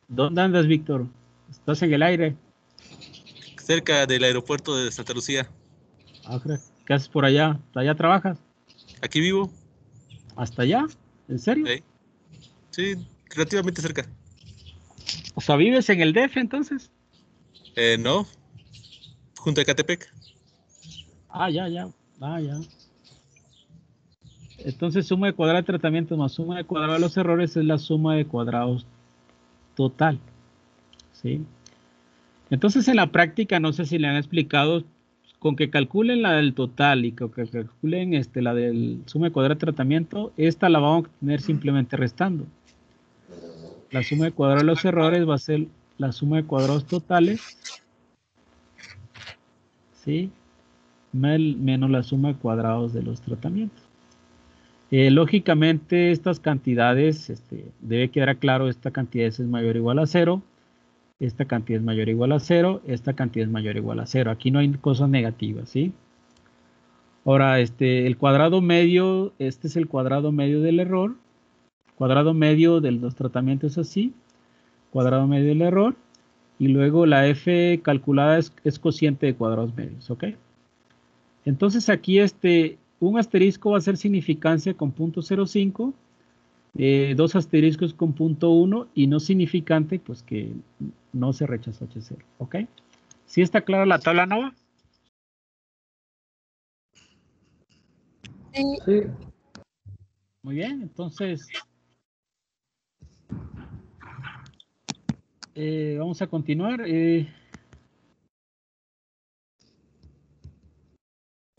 ¿Dónde andas, Víctor? ¿Estás en el aire? Cerca del aeropuerto de Santa Lucía. ¿Qué haces por allá? ¿Allá trabajas? Aquí vivo. ¿Hasta allá? ¿En serio? Sí, relativamente cerca. O sea, ¿vives en el DF entonces? No, junto a Ecatepec. Ya. Entonces, suma de cuadrado de tratamientos más suma de cuadrado de los errores es la suma de cuadrados total. ¿Sí? Entonces, en la práctica, no sé si le han explicado, con que calculen la del total y con que calculen la del suma de cuadrado de tratamiento, esta la vamos a tener simplemente restando. La suma de cuadrados de los errores va a ser la suma de cuadrados totales, ¿sí? Menos la suma de cuadrados de los tratamientos. Lógicamente, estas cantidades, debe quedar claro, esta cantidad es mayor o igual a 0, esta cantidad es mayor o igual a 0, esta cantidad es mayor o igual a 0. Aquí no hay cosas negativas, ¿sí? Ahora, el cuadrado medio, este es el cuadrado medio del error, cuadrado medio de los tratamientos así, cuadrado medio del error, y luego la f calculada es cociente de cuadrados medios, ¿ok? Entonces aquí un asterisco va a ser significancia con 0.05, dos asteriscos con 0.1 y no significante, pues que no se rechazó H0, ¿ok? ¿Sí está clara la tabla nova? Sí. Sí. Muy bien, entonces vamos a continuar.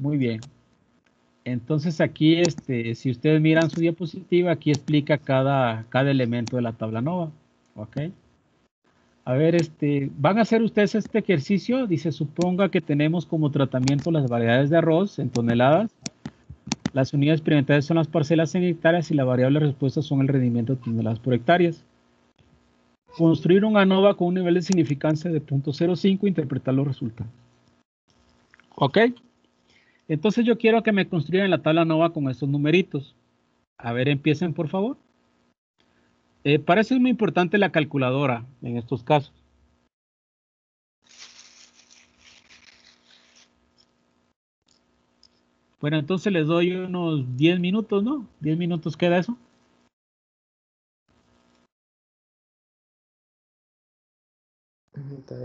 Muy bien. Entonces aquí, si ustedes miran su diapositiva, aquí explica cada elemento de la tabla nova, ¿ok? A ver, van a hacer ustedes este ejercicio. Dice, suponga que tenemos como tratamiento las variedades de arroz en toneladas. Las unidades experimentales son las parcelas en hectáreas y la variable de respuesta son el rendimiento de toneladas por hectáreas. Construir una ANOVA con un nivel de significancia de 0.05 e interpretar los resultados. ¿Ok? Entonces yo quiero que me construyan la tabla ANOVA con estos numeritos. A ver, empiecen por favor. Para eso es muy importante la calculadora en estos casos. Bueno, entonces les doy unos 10 minutos, ¿no? 10 minutos queda eso. Está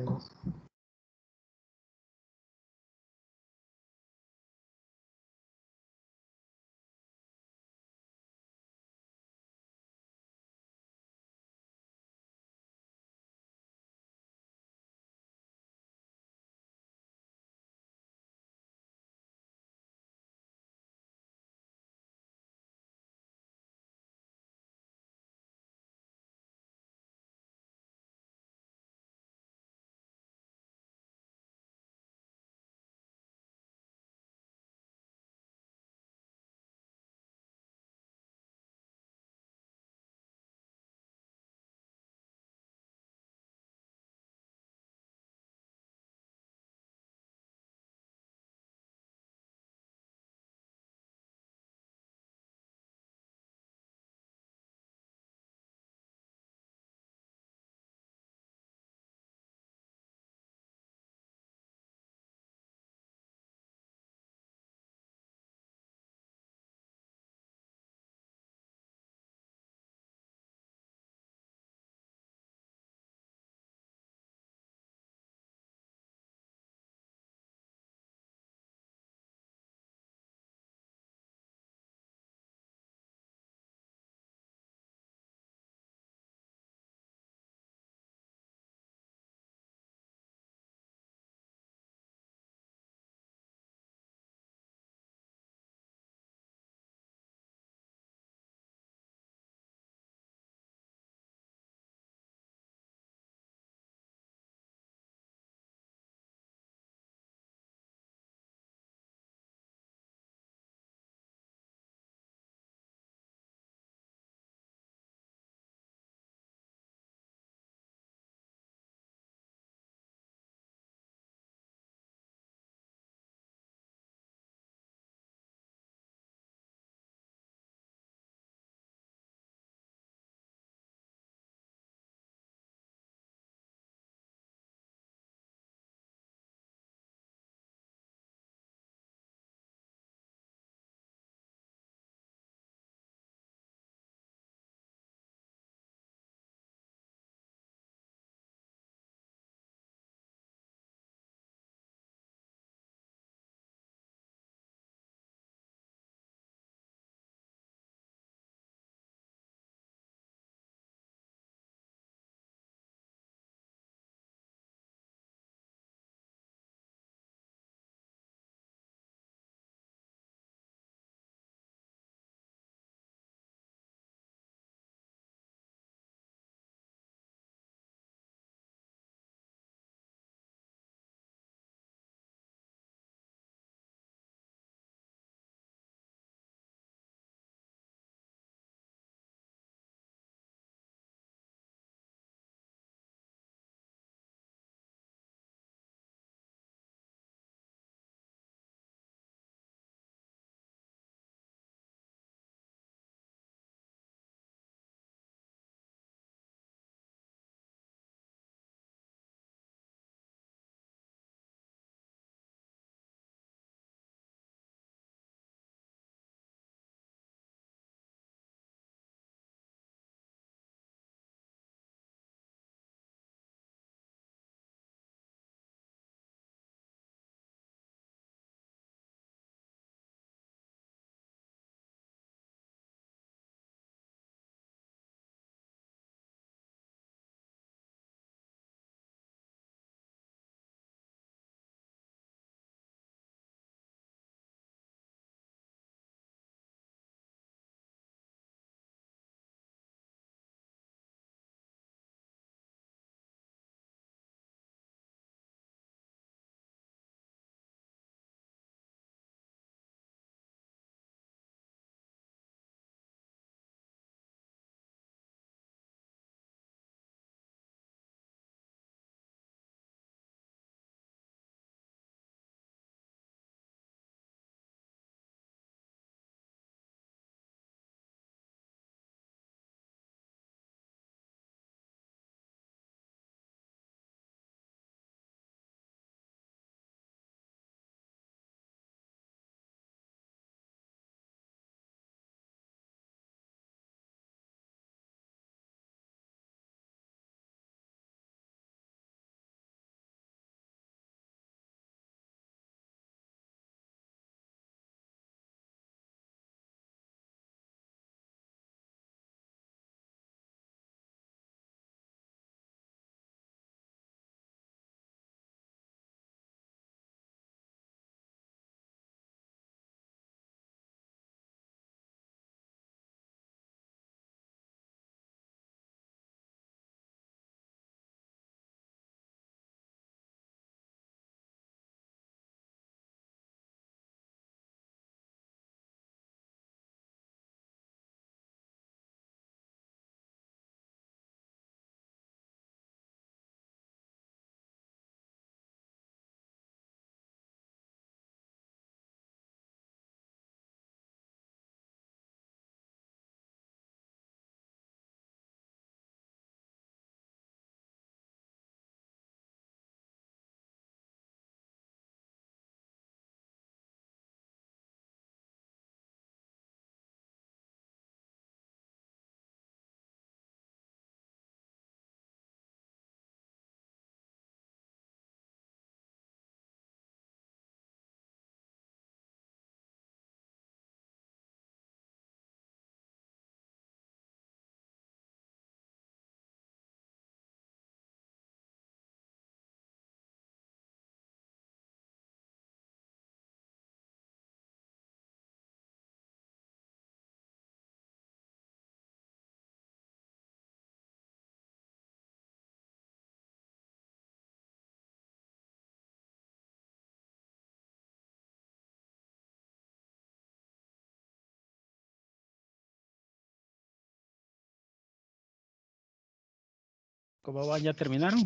¿Cómo van? ¿Ya terminaron?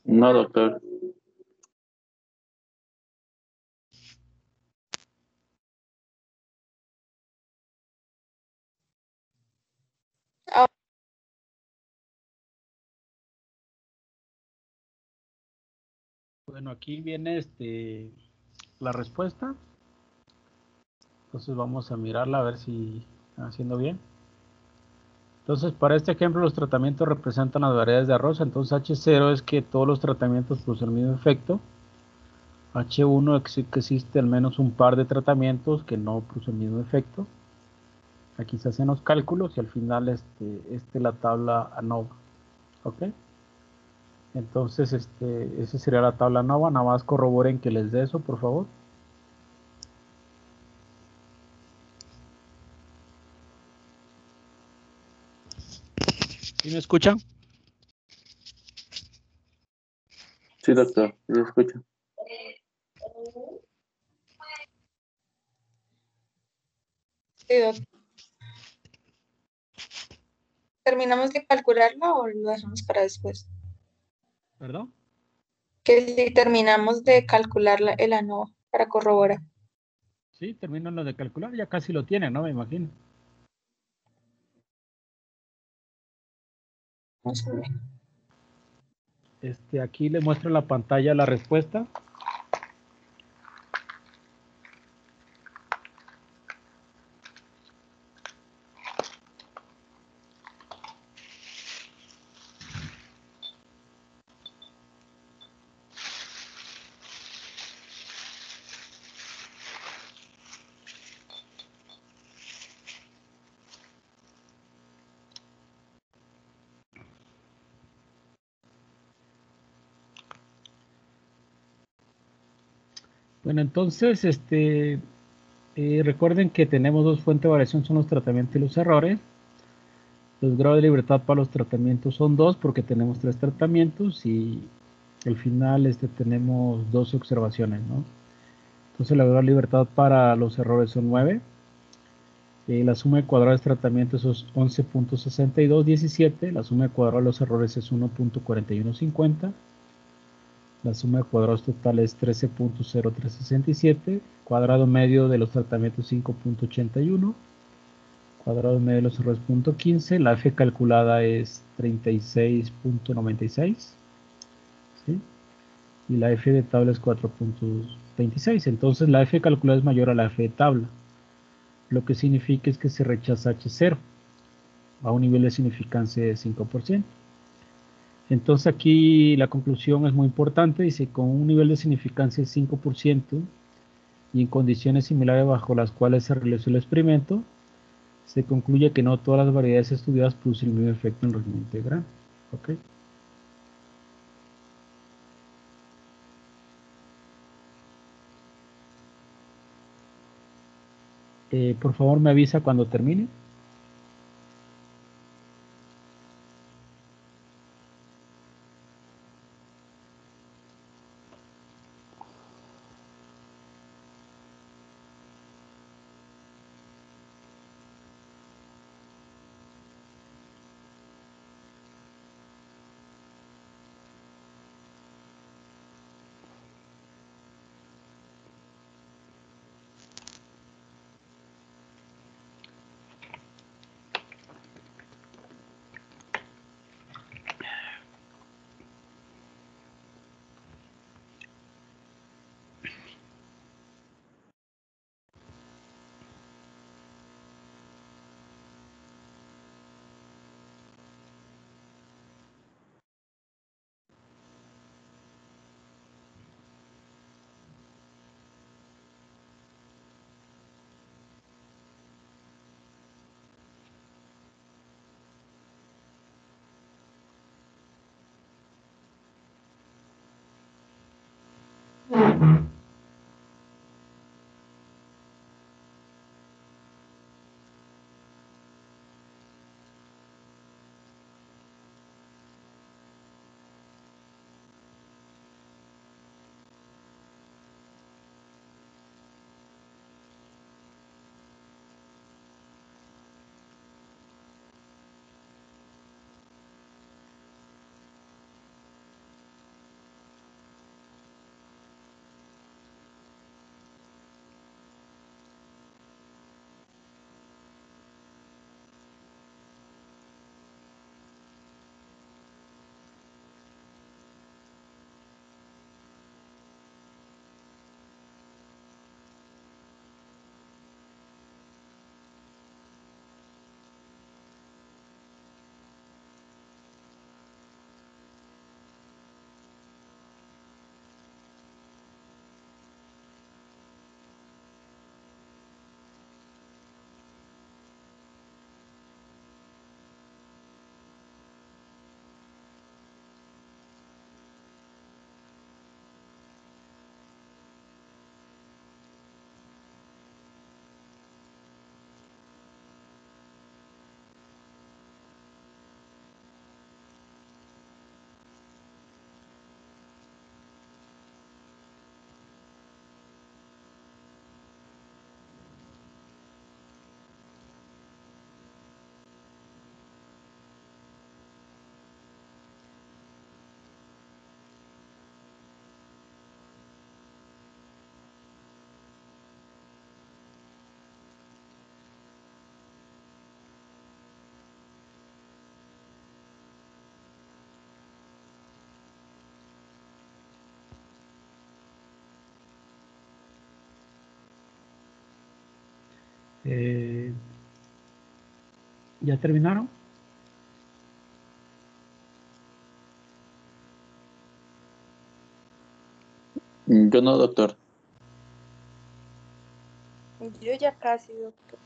No, doctor. Ah, Bueno, aquí viene la respuesta. Entonces vamos a mirarla a ver si están haciendo bien. Entonces, para este ejemplo, los tratamientos representan las variedades de arroz. Entonces, H0 es que todos los tratamientos producen el mismo efecto. H1 es que existe al menos un par de tratamientos que no producen el mismo efecto. Aquí se hacen los cálculos y al final la tabla ANOVA. ¿Ok? Entonces, esa sería la tabla ANOVA. Nada más corroboren que les dé eso, por favor. ¿Sí me escuchan? Sí, doctor, lo escucho. sí, doctor. ¿Terminamos de calcularlo o lo dejamos para después? ¿Perdón? Que si terminamos de calcular el ANOVA para corroborar. Sí, terminan lo de calcular. Ya casi lo tienen, ¿no? Me imagino. Vamos a ver. Aquí le muestro en la pantalla la respuesta. Bueno, entonces, recuerden que tenemos dos fuentes de variación, son los tratamientos y los errores. Los grados de libertad para los tratamientos son 2 porque tenemos 3 tratamientos y al final tenemos 12 observaciones, ¿no? Entonces la grado de libertad para los errores son 9. La suma de cuadrados de tratamientos es 11.6217. La suma de cuadrados de los errores es 1.4150. La suma de cuadrados totales es 13.0367. Cuadrado medio de los tratamientos 5.81. Cuadrado medio de los errores 0.15. La F calculada es 36.96. ¿Sí? Y la F de tabla es 4.26. Entonces la F calculada es mayor a la F de tabla. Lo que significa es que se rechaza H0 a un nivel de significancia de 5%. Entonces aquí la conclusión es muy importante, dice con un nivel de significancia de 5% y en condiciones similares bajo las cuales se realizó el experimento, se concluye que no todas las variedades estudiadas producen el mismo efecto en régimen integral. ¿Ok? Por favor me avisa cuando termine. ¿Ya terminaron? Yo no, doctor. Yo ya casi, doctor.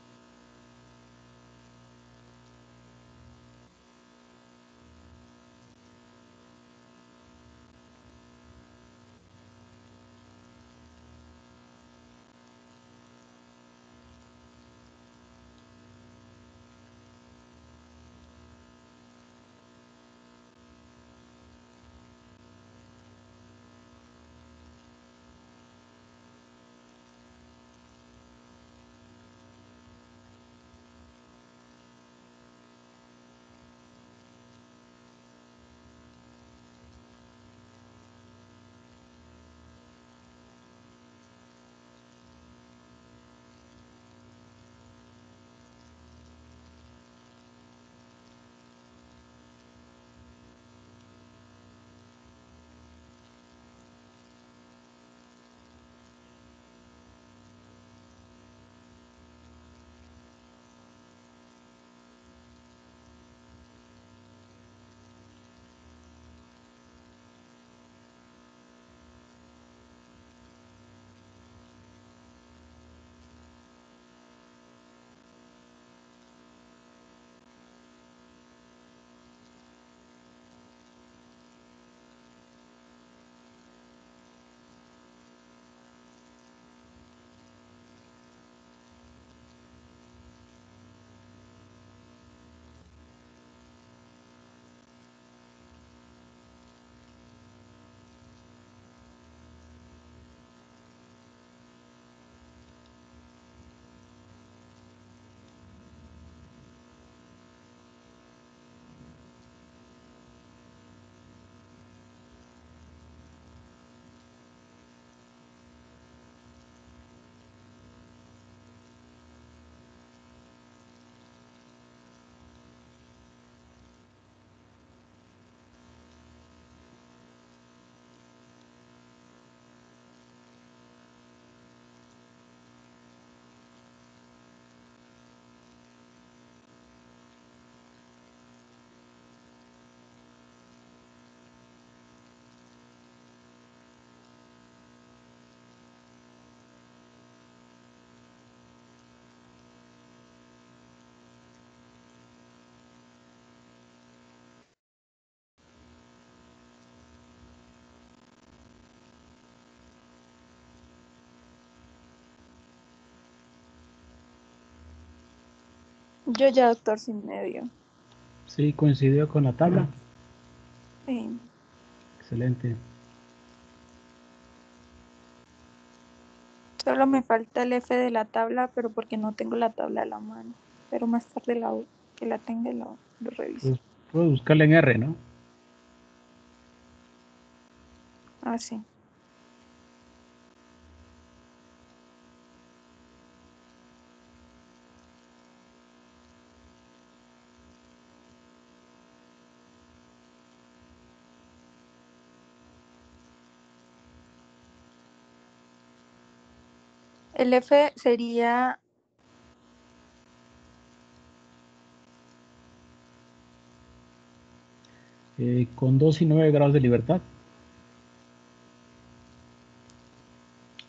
Yo ya, doctor, sin medio. Sí, coincidió con la tabla. Sí. Excelente. Solo me falta el F de la tabla, pero porque no tengo la tabla a la mano. Pero más tarde que la tenga lo reviso. Pues, puedo buscarle en R, ¿no? Ah, sí. El F sería Con 2 y 9 grados de libertad.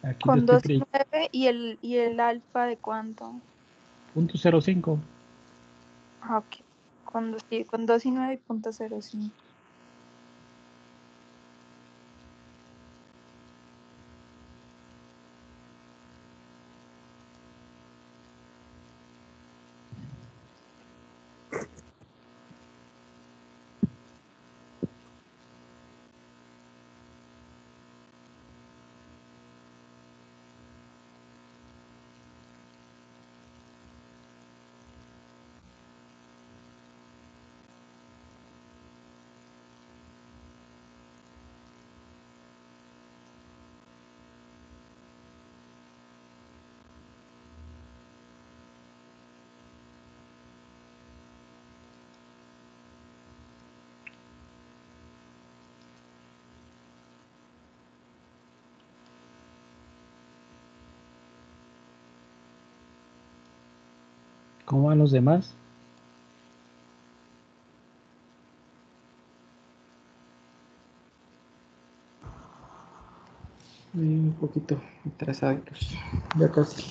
Aquí le con estoy 2 y 9 y el alfa de cuánto. punto 0.5. Ah, ok. Con 2 y 9 y punto 05. ¿Cómo van los demás? Un poquito atrasados. Ya casi.